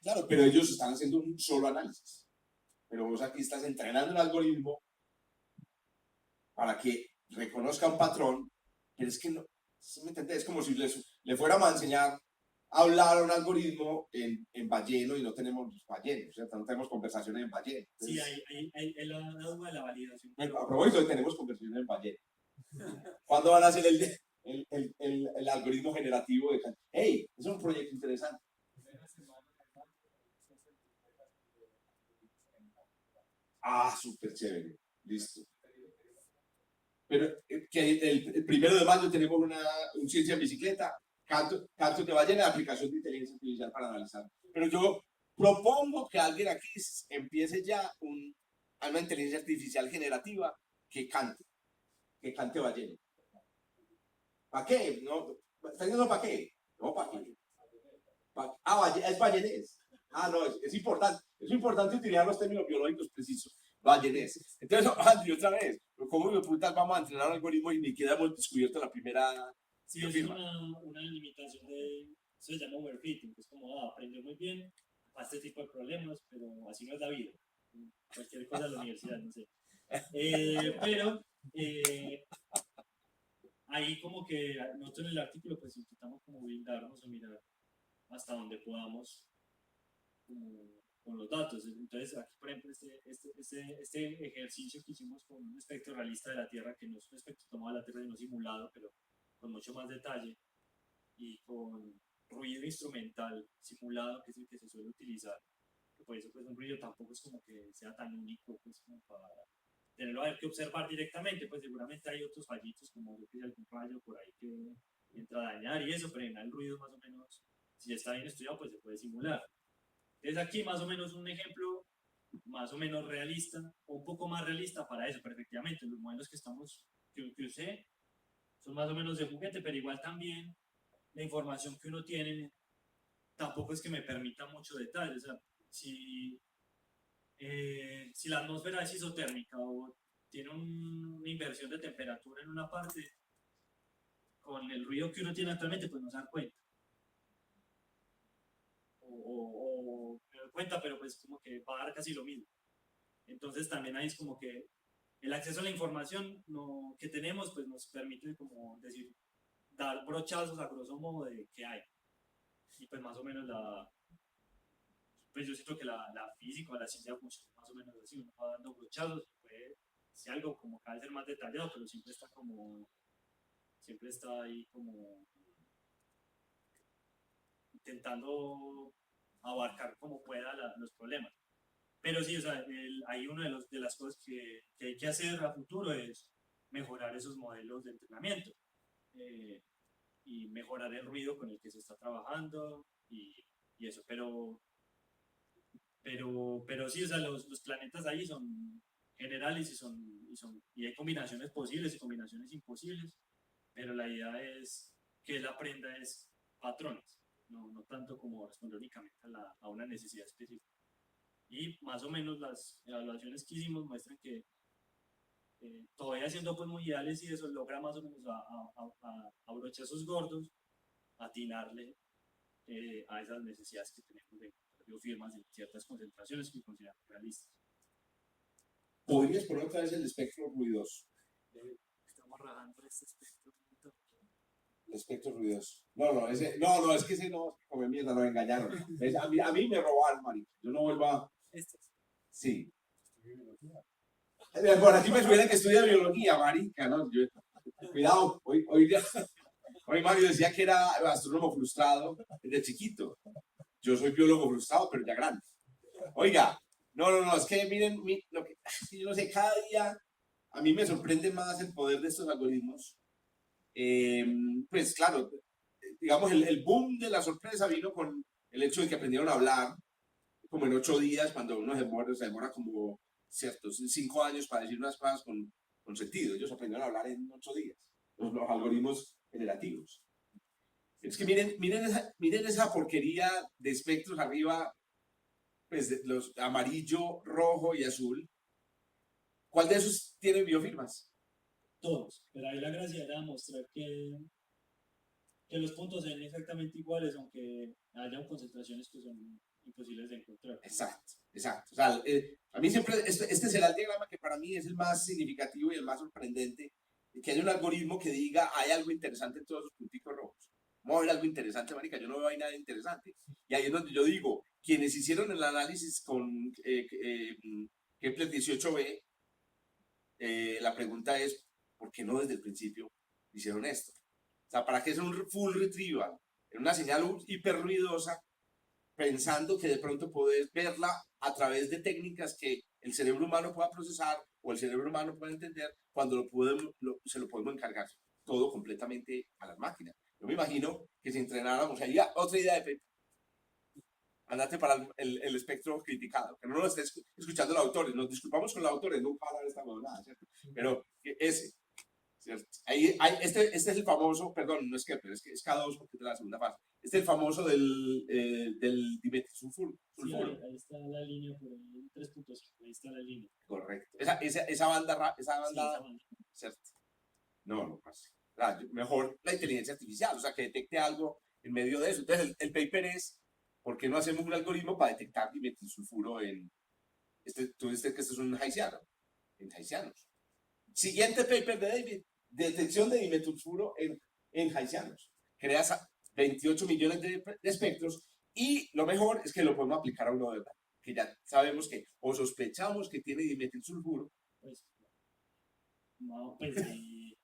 Claro, pero ellos están haciendo un solo análisis. Pero vos aquí estás entrenando un algoritmo para que reconozca un patrón pero es que no, ¿sí me entiendes? Es como si le fuéramos a enseñar a hablar a un algoritmo en balleno y no tenemos ballenos, ¿cierto? No tenemos conversaciones en balleno. Sí, Entonces, hay la duda de la validación. bueno, a propósito de tenemos conversaciones en balleno. ¿Cuándo van a hacer el algoritmo generativo de Kant? ¡Hey! Es un proyecto interesante. Ah, súper chévere. Listo. Pero que el 1 de mayo tenemos un ciencia en bicicleta, cantos de ballena, aplicación de inteligencia artificial para analizar. Pero yo propongo que alguien aquí empiece ya a una inteligencia artificial generativa que cante ballena. ¿Para qué? No, ¿está diciendo para qué? No, ¿para qué? Es ballenés. Ah, no, es importante. Es importante utilizar los términos biológicos precisos. Ballenés. Entonces, Andrew, otra vez, ¿cómo de putas vamos a entrenar algoritmos y ni siquiera hemos descubierto la primera Sí, es una limitación de, eso se llama overfitting, que es como, aprendió muy bien a este tipo de problemas, pero así no es la vida. Cualquier cosa en la universidad, no sé. Pero ahí como que nosotros en el artículo pues intentamos como blindarnos o mirar hasta donde podamos con los datos. Entonces aquí por ejemplo este ejercicio que hicimos con un espectro realista de la Tierra, que no es un espectro tomado de la Tierra sino simulado, pero con mucho más detalle y con ruido instrumental simulado, que es el que se suele utilizar, que por eso pues un ruido tampoco es como que sea tan único pues como para tenerlo a ver que observar directamente, pues seguramente hay otros fallitos como yo que sé, algún rayo por ahí que entra a dañar y eso, pero en el ruido más o menos, si ya está bien estudiado pues se puede simular. Entonces aquí más o menos un ejemplo más o menos realista, o un poco más realista para eso, pero efectivamente los modelos que usé son más o menos de juguete, pero igual también la información que uno tiene tampoco es que me permita mucho detalle. O sea, si la atmósfera es isotérmica o tiene una inversión de temperatura en una parte, con el ruido que uno tiene actualmente, pues no se da cuenta. O me doy cuenta, pero pues como que va a dar casi lo mismo. Entonces también ahí es como que el acceso a la información que tenemos, pues nos permite como decir, dar brochazos a grosso modo de qué hay. Y pues más o menos pues yo siento que la física o la ciencia funciona más o menos así, uno va dando brochazos y puede, si algo como cada vez ser más detallado, pero siempre está ahí como intentando abarcar como pueda los problemas. Pero sí, o sea, ahí una de las cosas que hay que hacer a futuro es mejorar esos modelos de entrenamiento y mejorar el ruido con el que se está trabajando y eso, pero sí, o sea, los planetas ahí son generales y hay combinaciones posibles y combinaciones imposibles, pero la idea es que él aprenda es patrones, no tanto como responder únicamente a una necesidad específica. Y más o menos las evaluaciones que hicimos muestran que todavía siendo pues muy ideales y eso logra más o menos a brochazos gordos atinarle a esas necesidades que tenemos de biofirmas en ciertas concentraciones que consideramos realistas. ¿Podrías poner otra vez el espectro ruidoso? Estamos rajando este espectro. El espectro ruidoso. No, es que ese no, come mierda, nos engañaron. A mí me robaron, marico. Yo no vuelvo a... Sí. Por aquí me suena que estudia biología, marica, ¿no? Cuidado, hoy Mario decía que era astrónomo frustrado desde chiquito. Yo soy biólogo frustrado, pero ya grande. Oiga, no, es que miren, yo no sé, cada día a mí me sorprende más el poder de estos algoritmos. Pues claro, digamos, el boom de la sorpresa vino con el hecho de que aprendieron a hablar como en 8 días, cuando uno se demora como ciertos 5 años para decir unas cosas con sentido. Ellos aprendieron a hablar en 8 días, los algoritmos generativos. Es que miren esa porquería de espectros arriba, pues los amarillo, rojo y azul. ¿Cuál de esos tiene biofirmas? Todos, pero ahí la gracia era mostrar que los puntos sean exactamente iguales, aunque haya concentraciones que son imposibles de encontrar. Exacto. O sea, a mí siempre, este será el diagrama que para mí es el más significativo y el más sorprendente, que haya un algoritmo que diga, hay algo interesante en todos los punticos rojos. Vamos a ver algo interesante, marica, yo no veo ahí nada interesante. Y ahí es donde yo digo, quienes hicieron el análisis con Kepler 18b, la pregunta es, ¿por qué no desde el principio hicieron esto? O sea, ¿para qué es un full retrieval? En una señal hiper ruidosa, pensando que de pronto podés verla a través de técnicas que el cerebro humano pueda procesar o el cerebro humano pueda entender cuando se lo podemos encargar todo completamente a las máquinas. Yo me imagino que si entrenáramos, ahí otra idea de Pepe. Andate para el espectro criticado, que no nos esté escuchando los autores, nos disculpamos con los autores, nunca van a hablar esta huevonada, ¿cierto? Pero ese, ¿cierto? Este es el famoso, perdón, no es Kepler, es K2 porque es de la segunda fase. Este es el famoso del dimetilsulfuro. Sí, ahí está la línea por ahí, 3.5, ahí está la línea. Correcto. Esa banda, Sí, esa banda. ¿cierto? No pasa. Mejor la inteligencia artificial, o sea, que detecte algo en medio de eso. Entonces, el paper es, ¿por qué no hacemos un algoritmo para detectar dimetilsulfuro en... tú dices que esto es un haitiano, en haitianos. Siguiente paper de David, detección de dimetilsulfuro en haitianos. Creas 28 millones de espectros y lo mejor es que lo podemos aplicar a uno de verdad, que ya sabemos que o sospechamos que tiene dimetilsulfuro. Pues, no, pues,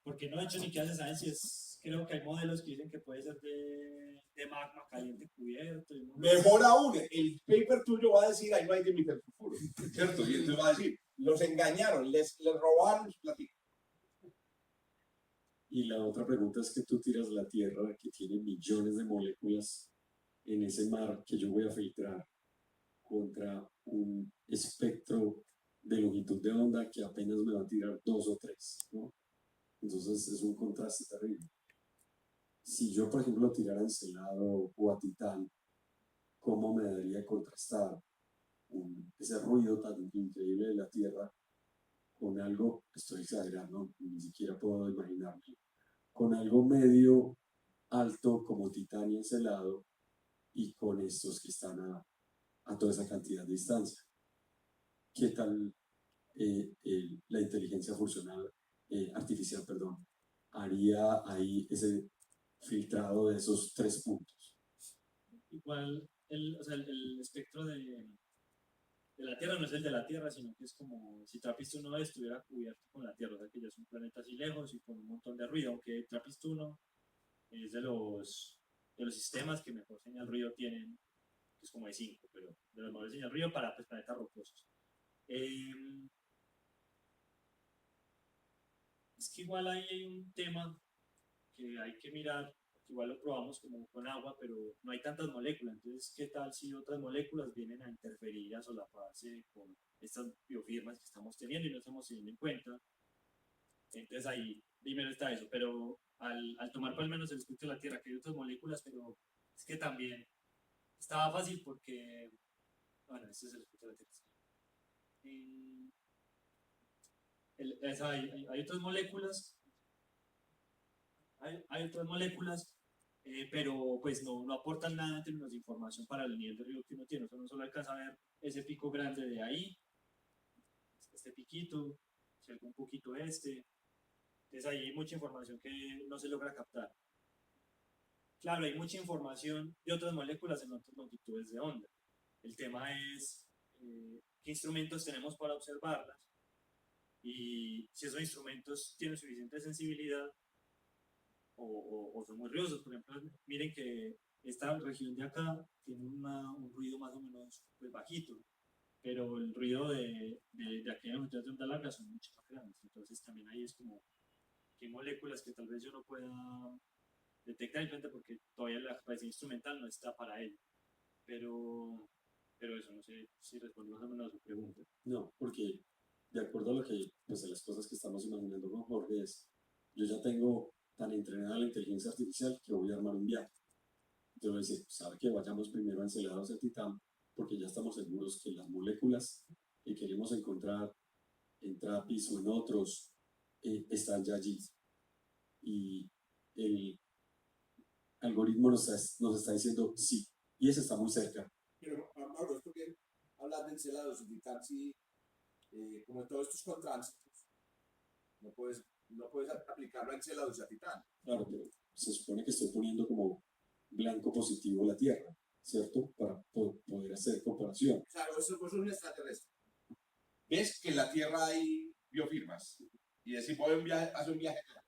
porque no he hecho ni clases a veces. Creo que hay modelos que dicen que puede ser de magma caliente cubierto. Mejor aún, el paper tuyo va a decir, ahí no hay dimetilsulfuro, ¿cierto? Y entonces va a decir, los engañaron, les robaron los platillos. Y la otra pregunta es que tú tiras la Tierra, que tiene millones de moléculas en ese mar que yo voy a filtrar, contra un espectro de longitud de onda que apenas me va a tirar 2 o 3, ¿no? Entonces es un contraste terrible. Si yo, por ejemplo, tirara a Encelado o a Titán, ¿cómo me daría contrastar ese ruido tan increíble de la Tierra con algo, estoy exagerando, ni siquiera puedo imaginarme, con algo medio alto como Titán y Encelado y con estos que están a toda esa cantidad de distancia? ¿Qué tal la inteligencia artificial, perdón, haría ahí ese filtrado de esos 3 puntos? Igual, o sea, el espectro de la Tierra no es el de la Tierra, sino que es como si Trappist 1 estuviera cubierto con la Tierra, o sea que ya es un planeta así lejos y con un montón de ruido, aunque Trappist 1 es de los sistemas que mejor señal ruido tienen, que es como de 5, pero de los mejores señal ruido para pues, planetas rocosos. Es que igual ahí hay un tema que hay que mirar, igual lo probamos como con agua, pero no hay tantas moléculas, entonces ¿qué tal si otras moléculas vienen a interferir, a solaparse con estas biofirmas que estamos teniendo y no estamos teniendo en cuenta? Entonces ahí primero está eso, pero al tomar por lo menos el espectro de la Tierra, que hay otras moléculas, pero es que también estaba fácil porque, bueno, este es el espectro de la Tierra. Hay otras moléculas, hay otras moléculas, pero pues no aportan nada en términos de información para el nivel de ruido que uno tiene. O sea, uno solo alcanza a ver ese pico grande de ahí, este piquito, cerca un poquito este. Entonces ahí hay mucha información que no se logra captar. Claro, hay mucha información de otras moléculas en otras longitudes de onda. El tema es qué instrumentos tenemos para observarlas y si esos instrumentos tienen suficiente sensibilidad o son muy ruidosos. Por ejemplo, miren que esta región de acá tiene un ruido más o menos pues, bajito, pero el ruido de aquella longitud de onda larga son mucho más grandes. Entonces también ahí es como que moléculas que tal vez yo no pueda detectar en cuenta porque todavía la capacidad instrumental no está para ello. Pero eso, no sé si respondo más o menos a su pregunta. No, porque de acuerdo a lo que, pues a las cosas que estamos imaginando con Jorge es, yo ya tengo tan entrenada la inteligencia artificial que voy a armar un viaje. Entonces dice, sabe que vayamos primero a Encelado hacia Titán, porque ya estamos seguros que las moléculas que queremos encontrar en Trappist o en otros están ya allí. Y el algoritmo nos está diciendo sí, y ese está muy cerca. Pero, Mauro, esto que hablas de Encelados y Titán, sí, como todos estos contránsitos, no puedes no puedes aplicarlo a Enceladus y a Titán. Claro, pero se supone que estoy poniendo como blanco positivo la Tierra, ¿cierto? Para poder hacer comparación. Claro, eso es un extraterrestre. Ves que en la Tierra hay biofirmas. Y decir, voy a un viaje, hace un viaje allá.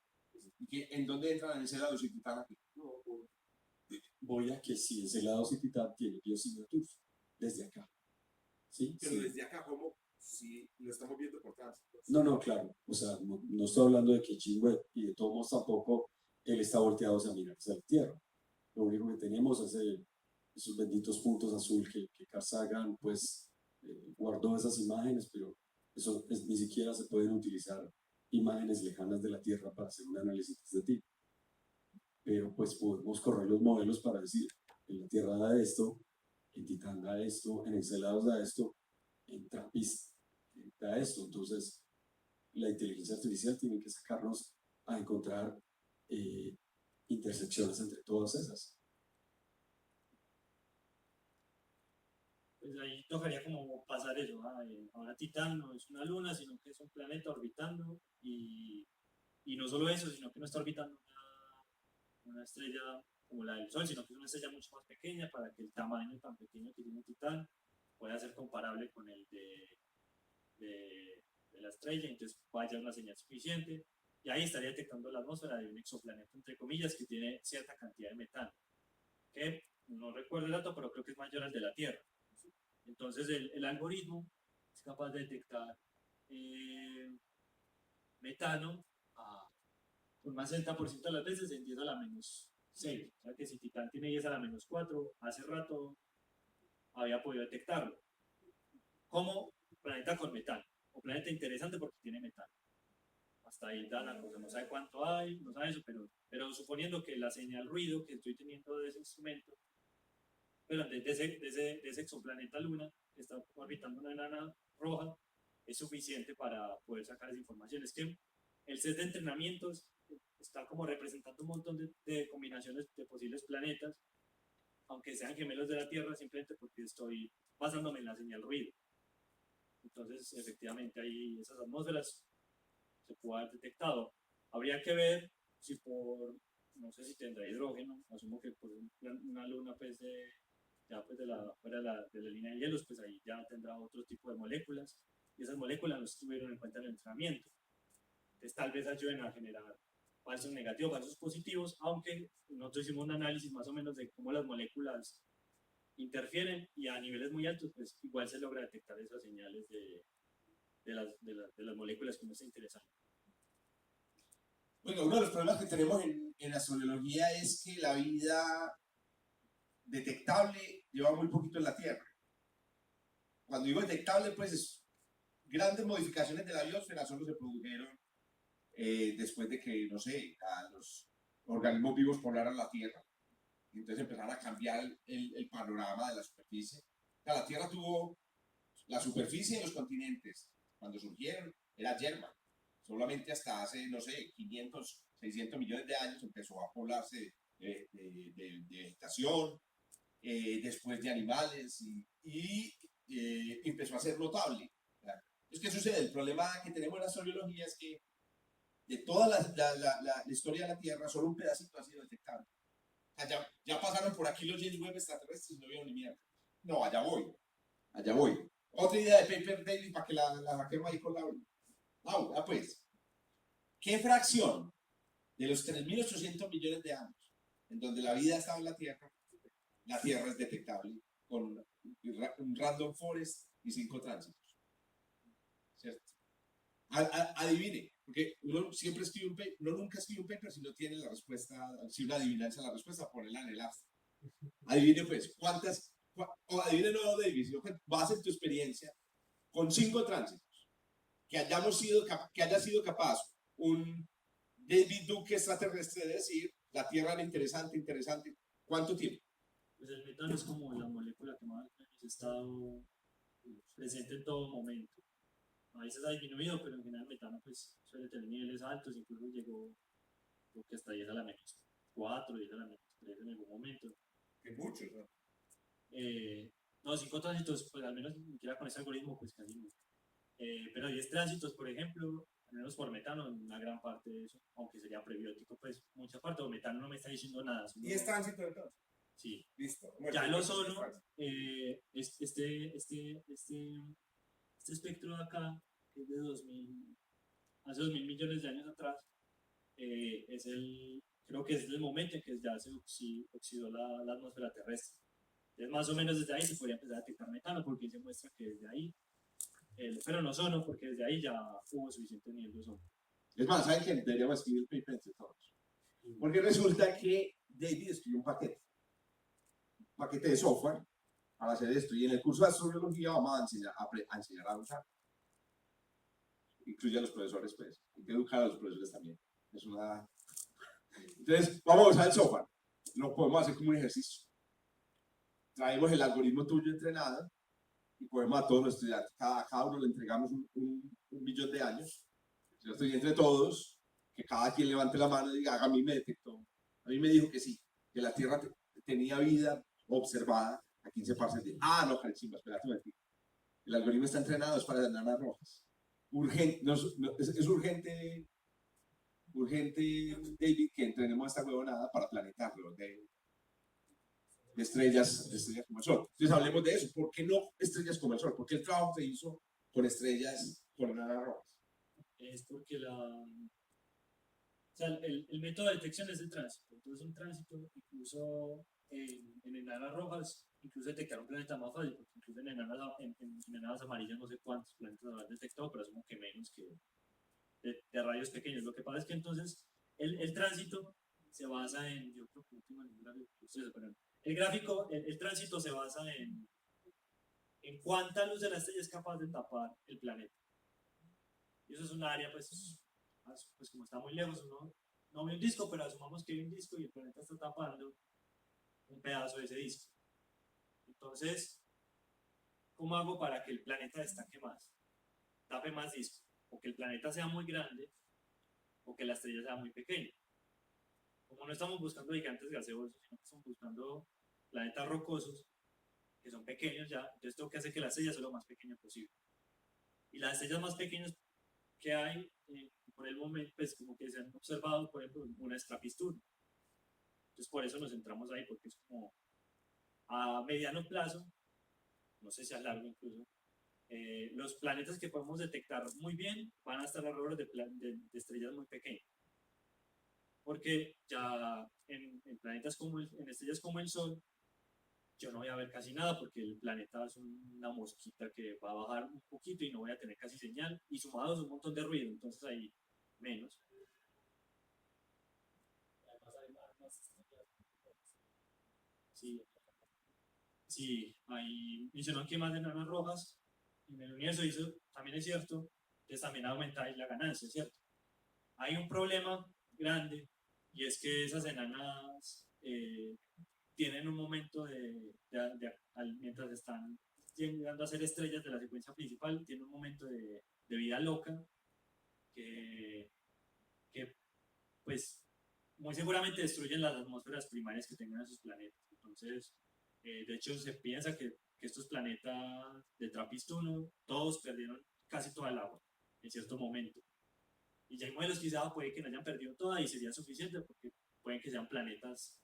¿En dónde entran Enceladus y Titán aquí? Voy a que si Enceladus y Titán tiene biosignatures desde acá. ¿Sí? Pero Sí. desde acá, ¿cómo? Si lo estamos viendo por tránsito. No, claro. O sea, no estoy hablando de que Chingüe y de todos modos tampoco él está volteado hacia mirar hacia la Tierra. Lo único que tenemos es esos benditos puntos azul que Carl Sagan pues guardó esas imágenes, pero ni siquiera se pueden utilizar imágenes lejanas de la Tierra para hacer un análisis de este tipo. Pero pues podemos correr los modelos para decir, en la Tierra da esto, en Titán da esto, en Enceladus da esto, en Trappist da esto. Entonces, la inteligencia artificial tiene que sacarnos a encontrar intersecciones entre todas esas. Pues ahí tocaría como pasar eso, ahora Titán no es una luna, sino que es un planeta orbitando y no solo eso, sino que no está orbitando una estrella como la del Sol, sino que es una estrella mucho más pequeña para que el tamaño tan pequeño que tiene Titán pueda ser comparable con el de la estrella, entonces vaya una señal suficiente y ahí estaría detectando la atmósfera de un exoplaneta, entre comillas, que tiene cierta cantidad de metano, que no recuerdo el dato, pero creo que es mayor al de la Tierra. Entonces el algoritmo es capaz de detectar metano con más del 60% de las veces en 10 a la menos 6. O sea que si Titán tiene 10 a la menos 4, hace rato había podido detectarlo. Como planeta con metano, o planeta interesante porque tiene metano. Hasta ahí da la cosa, no sabe cuánto hay, no sabe eso, pero suponiendo que la señal ruido que estoy teniendo de ese instrumento, pero de ese exoplaneta Luna, que está orbitando una enana roja, es suficiente para poder sacar esa información. Es que el set de entrenamientos está como representando un montón de combinaciones de posibles planetas, aunque sean gemelos de la Tierra, simplemente porque estoy basándome en la señal ruido. Entonces, efectivamente, ahí esas atmósferas se puede haber detectado. Habría que ver si no sé si tendrá hidrógeno, asumo que por una luna pues fuera de la línea de hielos, pues ahí ya tendrá otro tipo de moléculas, y esas moléculas no estuvieron en cuenta en el entrenamiento. Entonces tal vez ayuden a generar falsos negativos, falsos positivos, aunque nosotros hicimos un análisis más o menos de cómo las moléculas interfieren y a niveles muy altos, pues igual se logra detectar esas señales de las moléculas que no está interesante. Bueno, uno de los problemas que tenemos en astrobiología es que la vida detectable lleva muy poquito en la Tierra. Cuando digo detectable, pues grandes modificaciones de la biosfera solo se produjeron después de que, no sé, los organismos vivos poblaran la Tierra. Entonces empezaron a cambiar el panorama de la superficie. O sea, la Tierra tuvo la superficie y los continentes. Cuando surgieron, era yerma. Solamente hasta hace, no sé, 500, 600 millones de años empezó a poblarse de vegetación, después de animales y empezó a ser notable. Entonces, ¿qué sucede? El problema que tenemos en la astrobiología es que de toda la historia de la Tierra, solo un pedacito ha sido detectable. O sea, ya pasaron por aquí los James Webb extraterrestres y no vieron ni mierda. No, allá voy. Allá voy. Otra idea de Paper Daily para que la saquemos ahí con Laura. Pues, ¿qué fracción de los 3.800 millones de años en donde la vida estaba en la Tierra es detectable con un random forest y 5 tránsitos? ¿Cierto? Adivine, porque uno siempre escribe un paper, uno nunca escribe un paper si no tiene la respuesta, si una adivinanza la respuesta, ponerla en el astro. Adivine pues, o adivine no, David, sino que base en tu experiencia, con 5 tránsitos, que haya sido capaz un David Duke extraterrestre de decir, la Tierra era interesante, ¿cuánto tiempo? Pues el metano es como la molécula que más ha estado presente en todo momento. A veces ha disminuido, pero en general el metano pues, suele tener niveles altos, incluso llegó creo que hasta 10 a la menos 4, 10 a la menos 3 en algún momento. Que muchos, ¿no? No, 5 tránsitos, pues al menos ni siquiera con ese algoritmo, pues casi nunca. Pero 10 tránsitos, por ejemplo, al menos por metano, una gran parte de eso, aunque sería prebiótico, pues mucha parte, o metano no me está diciendo nada. Y es tránsito entonces. Sí. Listo. Ya el ozono, este espectro de acá, que es de 2000, hace 2000 millones de años atrás, creo que es el momento en que ya se oxidó la atmósfera terrestre. Entonces, más o menos desde ahí se podría empezar a detectar metano, porque se muestra que desde ahí, pero no ozono, porque desde ahí ya hubo suficiente nivel de ozono. Es más, ¿saben que deberíamos escribir el paper entre todos? Porque resulta que David escribió un paquete de software para hacer esto. Y en el curso de astrobiología vamos a enseñar a usar. Incluye a los profesores, pues. Hay que educar a los profesores también. Entonces, vamos a usar el software. Lo podemos hacer como un ejercicio. Traemos el algoritmo tuyo entrenado y podemos a todos los estudiantes. Cada uno le entregamos un millón de años. Yo estoy entre todos, que cada quien levante la mano y diga, a mí me detectó. A mí me dijo que sí, que la Tierra tenía vida observada a 15 parsecs de... Ah, no, Carecimba, espérate un momento. El algoritmo está entrenado, es para enanas rojas. Urgente, es urgente, David, que entrenemos esta huevonada para planetarlo de estrellas como el Sol. Entonces hablemos de eso. ¿Por qué no estrellas como el Sol? ¿Por qué el trabajo se hizo con estrellas, con enanas rojas? Es porque o sea, el método de detección es el tránsito. Entonces, un tránsito, incluso en enanas rojas, incluso detectar un planeta más fácil, porque incluso en enanas amarillas no sé cuántos planetas habrán detectado, pero asumo que menos que de rayos pequeños. Lo que pasa es que entonces el tránsito se basa en, yo creo que el gráfico, el tránsito se basa en cuánta luz de la estrella es capaz de tapar el planeta. Y eso es un área, pues como está muy lejos, uno no ve un disco, pero asumamos que hay un disco y el planeta está tapando un pedazo de ese disco. Entonces, ¿cómo hago para que el planeta destaque más? Tape más disco. O que el planeta sea muy grande, o que la estrella sea muy pequeña. Como no estamos buscando gigantes gaseosos, sino que estamos buscando planetas rocosos, que son pequeños ya, entonces tengo que hacer que la estrella sea lo más pequeña posible. Y las estrellas más pequeñas que hay, por el momento, pues como que se han observado, por ejemplo, una es Trappist-1. Entonces por eso nos centramos ahí, porque es como a mediano plazo, no sé si a largo incluso, los planetas que podemos detectar muy bien van a estar alrededor de estrellas muy pequeñas. Porque ya en planetas en estrellas como el Sol, yo no voy a ver casi nada porque el planeta es una mosquita que va a bajar un poquito y no voy a tener casi señal, y sumados un montón de ruido, entonces ahí menos. Sí, sí, ahí mencionó que más de enanas rojas en el universo, y eso también es cierto, entonces también aumenta ahí la ganancia, ¿cierto? Hay un problema grande, y es que esas enanas tienen un momento mientras están llegando a ser estrellas de la secuencia principal, tienen un momento de vida loca que pues muy seguramente destruyen las atmósferas primarias que tengan esos planetas. Entonces, de hecho, se piensa que estos planetas de Trappist-1, todos perdieron casi toda el agua en cierto momento. Y ya hay modelos que quizá puede que no hayan perdido toda y sería suficiente, porque pueden que sean planetas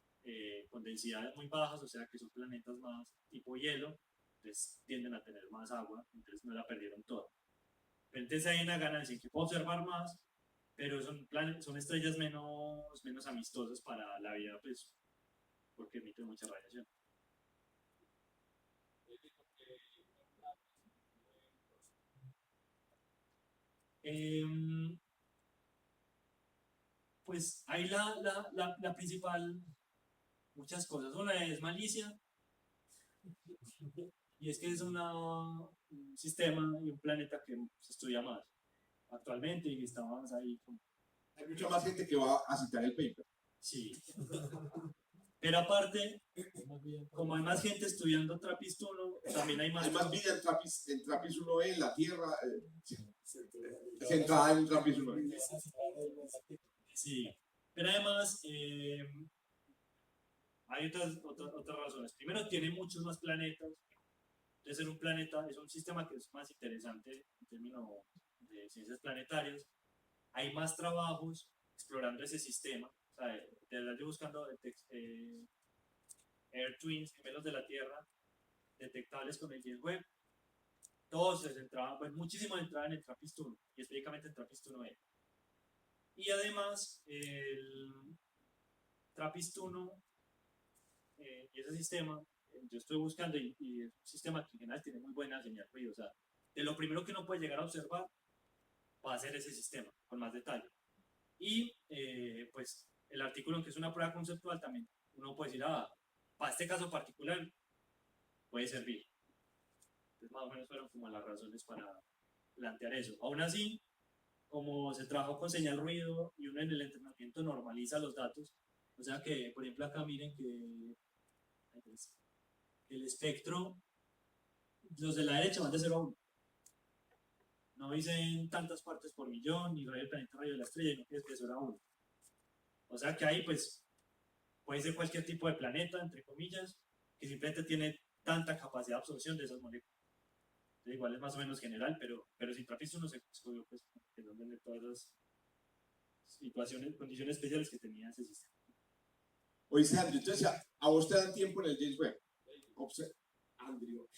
con densidades muy bajas, o sea que son planetas más tipo hielo, entonces tienden a tener más agua, entonces no la perdieron toda. Pero entonces hay una ganancia en que puedo observar más, pero son estrellas menos amistosas para la vida, pues, porque emiten mucha radiación. Pues ahí la principal, muchas cosas. Una es malicia, y es que es un sistema y un planeta que se estudia más actualmente y está más ahí. Hay mucha más gente que va a citar el paper. Sí. Pero aparte, como hay más gente estudiando Trappist-1, también hay más... Hay más vida en Trappist-1b, en la Tierra, centrada en Trappist-1b. Sí, pero además hay otras razones. Primero, tiene muchos más planetas Entonces, en un planeta es un sistema que es más interesante en términos de ciencias planetarias. Hay más trabajos explorando ese sistema. O sea, de verdad yo buscando Air Twins, gemelos de la Tierra, detectables con el James Webb. Todos se centraban, pues muchísimo entraban en TRAPPIST-1 y específicamente en TRAPPIST-1e. Y además, el TRAPPIST-1 y ese sistema, yo estoy buscando y es un sistema que en general tiene muy buena señal ruido. O sea, de lo primero que uno puede llegar a observar va a ser ese sistema con más detalle. Y pues el artículo, que es una prueba conceptual, también uno puede decir, para este caso particular puede servir. Entonces, más o menos fueron como las razones para plantear eso. Aún así, como se trabajó con señal ruido y uno en el entrenamiento normaliza los datos, o sea que, por ejemplo, acá miren que el espectro, los de la derecha van de 0 a 1. No dicen tantas partes por millón, ni radio del planeta, radio de la estrella, no que es de 0 a 1. O sea que ahí, pues, puede ser cualquier tipo de planeta, entre comillas, que simplemente tiene tanta capacidad de absorción de esas moléculas. Entonces, igual es más o menos general, pero si TRAPPIST-1 se escogió, pues, que no tener todas las situaciones, condiciones especiales que tenía ese sistema. Oye, Andrew, entonces a vos te dan tiempo en el James Webb. Andrew.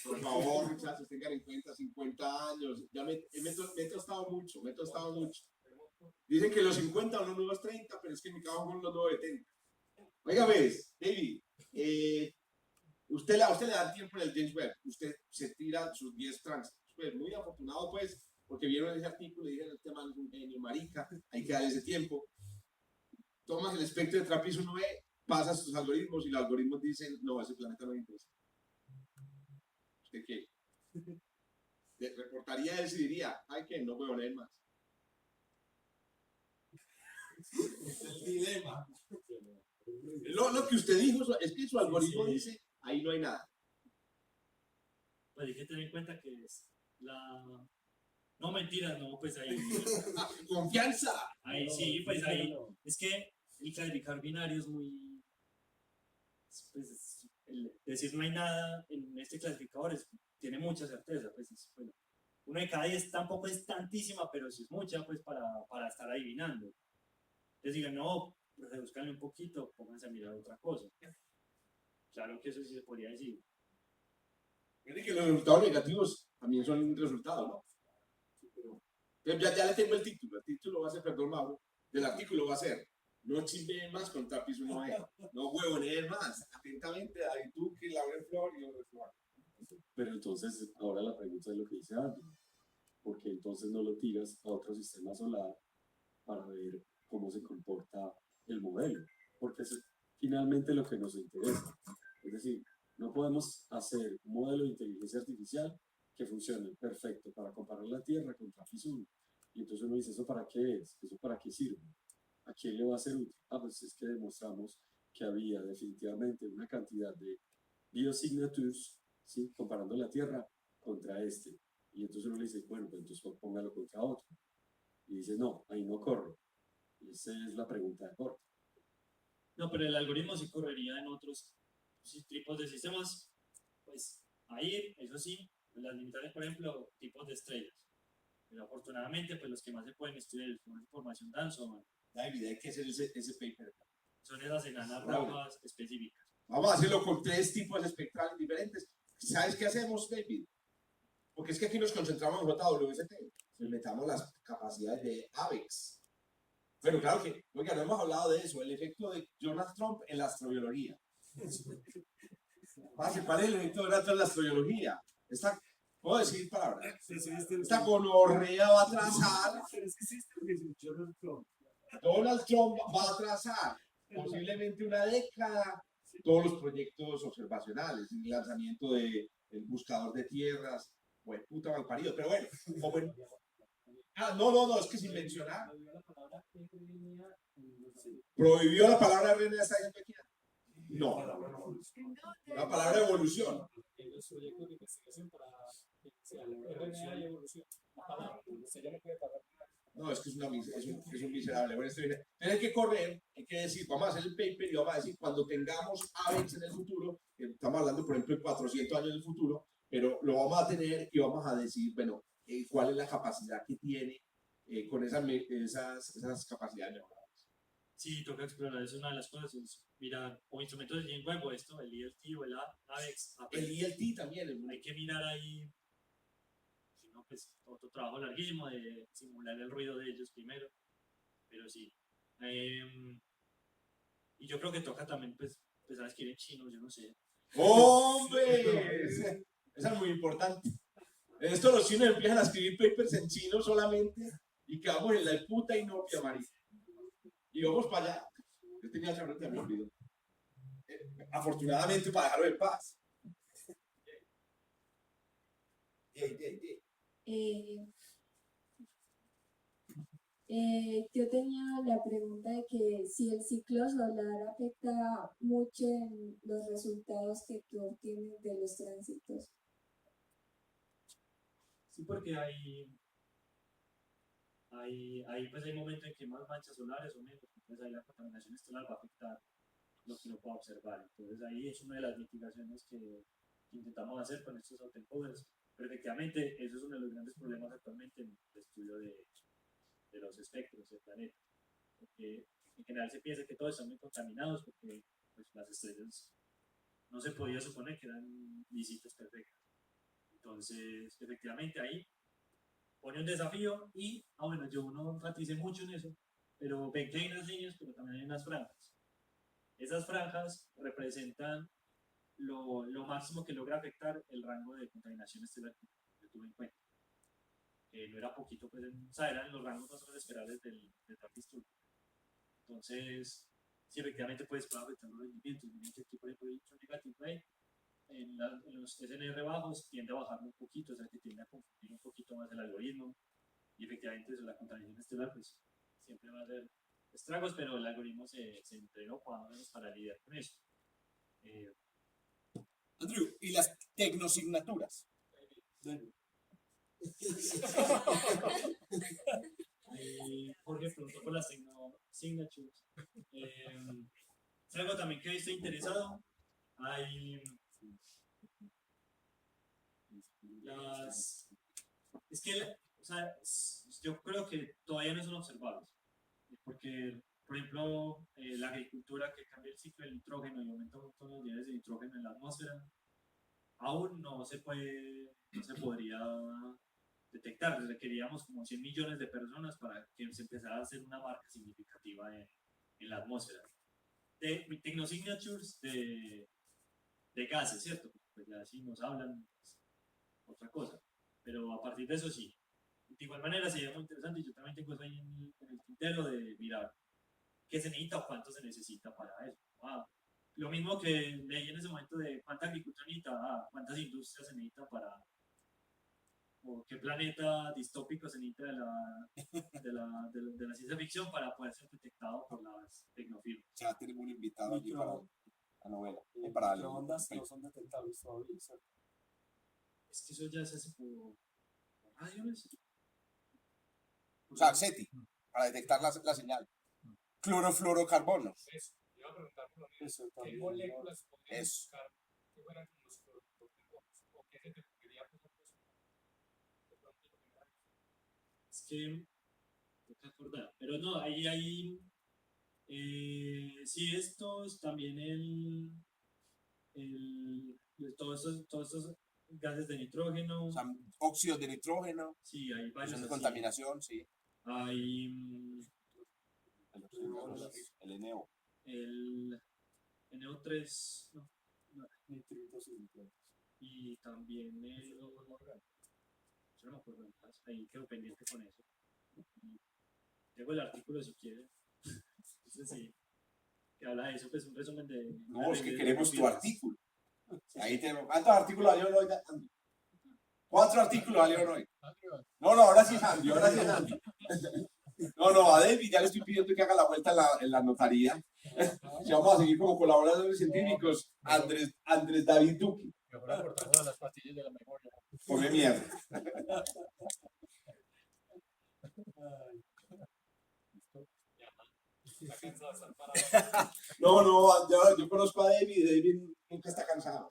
Por favor, muchachos, tengan en cuenta 50 años. Ya me he tostado mucho, Dicen que los 50 son los nuevos 30, pero es que mi trabajo son los nuevos 70. Oiga, ves, David, a usted le da tiempo en el James Webb. Usted se tira sus 10 tránsitos. Pues muy afortunado, pues, porque vieron ese artículo y dijeron, este man es un genio, marica, hay que darle ese tiempo. Tomas el espectro de TRAPPIST-1e, pasas tus algoritmos y los algoritmos dicen, no, ese planeta no me interesa. ¿Usted qué? Reportaría eso y diría, ay, que no puedo leer más. Es el dilema. Lo que usted dijo es que su algoritmo dice, ahí no hay nada. Pues hay que tener en cuenta que es la... No, mentira, no, pues ahí... ¡Confianza! Ahí sí, pues ahí... Es que el clasificar binario es muy... Pues, decir no hay nada en este clasificador tiene mucha certeza, pues bueno, uno de cada 10 tampoco es tantísima, pero sí es mucha, pues para estar adivinando. Entonces digan, no, reduzcanle un poquito, pónganse a mirar otra cosa. Claro que eso sí se podría decir. Miren que los resultados negativos también son un resultado, ¿no? Ya le tengo el título va a ser, perdón, Mauro, del artículo va a ser, no chismeen más con TRAPPIST-1e, no huevoneen más, atentamente, David Duque, Lauren Flor y otros Flor. Pero entonces, ahora la pregunta es lo que dice Andrew. ¿Por qué entonces no lo tiras a otro sistema solar para ver cómo se comporta el modelo? Porque eso es finalmente lo que nos interesa. Es decir, no podemos hacer un modelo de inteligencia artificial que funcione perfecto para comparar la Tierra con TRAPPIST-1. Y entonces uno dice, ¿eso para qué es? ¿Eso para qué sirve? ¿A quién le va a ser útil? Pues es que demostramos que había definitivamente una cantidad de biosignatures, ¿sí? Comparando la Tierra contra este. Y entonces uno le dice, bueno, pues entonces póngalo contra otro. Y dice, no, ahí no corre. Y esa es la pregunta de corte. No, pero el algoritmo sí correría en otros tipos de sistemas. Pues ahí, eso sí, las limitaciones, por ejemplo, tipos de estrellas. Pero afortunadamente, pues los que más se pueden estudiar y más información dan son... David, hay que hacer ese paper. Son esas enanas rojas específicas. Vamos a hacerlo con 3 tipos espectrales diferentes. ¿Sabes qué hacemos, David? Porque es que aquí nos concentramos en JWST. Le metamos las capacidades de AVEX. Pero claro que, oiga, no hemos hablado de eso, el efecto de Donald Trump en la astrobiología. ¿Cuál es el efecto de Donald Trump en la astrobiología? ¿Puedo decir palabras? Esta gonorrea va a atrasar. Donald Trump va a atrasar posiblemente una década todos los proyectos observacionales, el lanzamiento del buscador de tierras, bueno, puta mal parido, pero bueno, como no, es que sin mencionar. ¿Prohibió la palabra RNA esta gente aquí? No. La palabra evolución. Los proyectos de investigación para RNA y evolución. La palabra, usted ya no puede pagar No, es que es un miserable. Bueno, hay que correr, hay que decir, vamos a hacer el paper y vamos a decir, cuando tengamos AVEX en el futuro, que estamos hablando, por ejemplo, de 400 años en el futuro, pero lo vamos a tener y vamos a decir, bueno, cuál es la capacidad que tiene con esas capacidades mejoradas. Sí, toca explorar, es una de las cosas, es mirar o instrumentos de web o esto, el ELT o el AVEX. El ELT también es muy... Hay que mirar ahí, si no, pues otro trabajo larguísimo de simular el ruido de ellos primero, pero sí. Y yo creo que toca también, pues, empezar a escribir en chino, yo no sé. ¡Hombre! Esa es muy importante. Esto los chinos empiezan a escribir papers en chino solamente y quedamos en la puta inopia, marica. Y vamos para allá. Yo tenía que hablar mi olvido. Afortunadamente para dejarlo en paz. Yo tenía la pregunta de que si el ciclo solar afecta mucho en los resultados que tú obtienes de los tránsitos. Sí, porque pues hay momentos en que hay más manchas solares o menos, entonces ahí la contaminación estelar va a afectar lo que uno pueda observar. Entonces ahí es una de las mitigaciones que intentamos hacer con estos autoencoders. Pero efectivamente, eso es uno de los grandes problemas actualmente en el estudio de los espectros del planeta. Porque en general se piensa que todos están muy contaminados porque pues, las estrellas no se podía suponer que eran visitas perfectas. Entonces, efectivamente ahí pone un desafío y, bueno, yo no enfaticé mucho en eso, pero ven que hay unas líneas, pero también hay unas franjas. Esas franjas representan lo máximo que logra afectar el rango de contaminación estelar que yo tuve en cuenta. No era poquito, pues, o sea, eran los rangos más o menos esperables del disturbio. Entonces, sí, efectivamente puede afectar los rendimientos. Miren que aquí, por ejemplo, el negative rate en los SNR bajos tiende a bajar un poquito, o sea, que tiende a confundir un poquito más el algoritmo. Y efectivamente, eso, la contaminación estelar, pues, siempre va a hacer estragos, pero el algoritmo se entrenó para lidiar con eso. Andrew, ¿y las tecnosignaturas? Jorge preguntó por las tecnosignatures. Es algo también que estoy interesado. Es que, o sea, yo creo que todavía no son observables. Porque, por ejemplo, la agricultura que cambia el ciclo del nitrógeno y aumenta un montón los niveles de nitrógeno en la atmósfera, aún no se podría detectar. Requeríamos como 100 millones de personas para que se empezara a hacer una marca significativa en la atmósfera. De tecnosignatures de gases, ¿cierto? Pues ya si nos hablan, pues, otra cosa. Pero a partir de eso sí. De igual manera sería muy interesante, y yo también tengo eso ahí en el tintero de mirar qué se necesita o cuánto se necesita para eso. Lo mismo que leí en ese momento de cuánta agricultura necesita, cuántas industrias se necesita para, o qué planeta distópico se necesita de la ciencia ficción para poder ser detectado por las tecnofirmas. Ya tenemos un invitado aquí para la novela. Para las ondas no son detectables todavía, ¿cierto? Es que eso ya se hace por radio, ¿no? O sea, SETI, para detectar la señal. Clorofluorocarbono. Eso, iba a preguntar por lo mismo. ¿Qué moléculas podrían buscar que fueran como los clorofluorocarbonos? ¿O qué se te ocurriría por ejemplo? Es que tengo que acordar, pero no, ahí hay sí, estos también todos estos gases de nitrógeno. O sea, óxidos de nitrógeno. Sí, hay varios. De contaminación, sí. Hay el NO. El NO3, no, Nitritos y nitritos. y también yo no me acuerdo más, ahí quedo pendiente con eso. Tengo el artículo si quieren. Entonces sí, que habla de eso, pues un resumen de... No, es que queremos tu artículo. Ahí tenemos. ¿Cuántos artículos salieron hoy? 4 artículos salieron hoy. No, ahora sí es Andy, No, a David ya le estoy pidiendo que haga la vuelta en la notaría. Si vamos a seguir como colaboradores científicos, Andrés David Duque. Mejor aportamos a las pastillas de la memoria. Come mierda. Ay. Está cansado de estar parado. No, yo conozco a David y David nunca está cansado.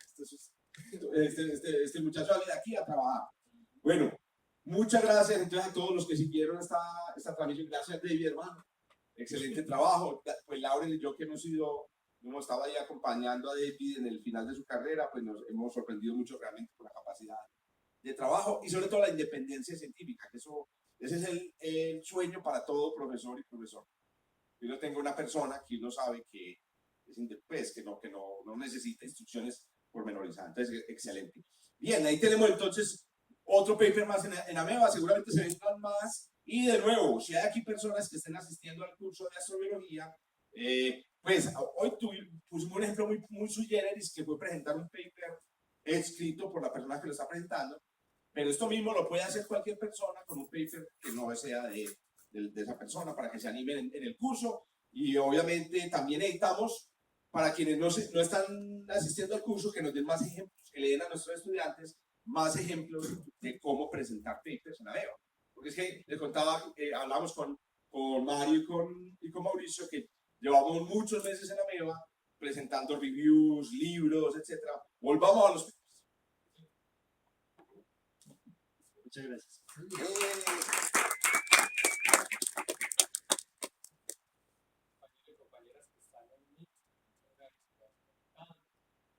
Este muchacho sale de aquí a trabajar. Bueno, muchas gracias entonces a todos los que siguieron esta transmisión. Gracias, David, hermano. Excelente trabajo. Pues Lauren y yo que hemos estado ahí acompañando a David en el final de su carrera, pues nos hemos sorprendido mucho realmente por la capacidad de trabajo y sobre todo la independencia científica, que ese es el sueño para todo profesor y profesor. Yo tengo una persona que uno sabe que pues, que no necesita instrucciones pormenorizadas. Entonces, excelente. Bien, ahí tenemos entonces otro paper más en AMEBA, seguramente se vendrán más. Y de nuevo, si hay aquí personas que estén asistiendo al curso de astrobiología, pues hoy pusimos un ejemplo muy sui generis, que fue presentar un paper escrito por la persona que lo está presentando, pero esto mismo lo puede hacer cualquier persona con un paper que no sea de esa persona, para que se animen en el curso. Y obviamente también necesitamos, para quienes no están asistiendo al curso, que nos den más ejemplos, que le den a nuestros estudiantes más ejemplos de cómo presentar papers en AMEBA. Porque es que les contaba, hablamos con Mario y con Mauricio, que llevamos muchos meses en AMEBA presentando reviews, libros, etcétera. Volvamos a los papers. Muchas gracias. Compañeros y compañeras que están en Meet,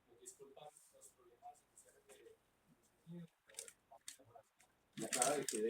nos disculpan los problemas iniciales de sonido, pero vamos a mejorar. Y acá de que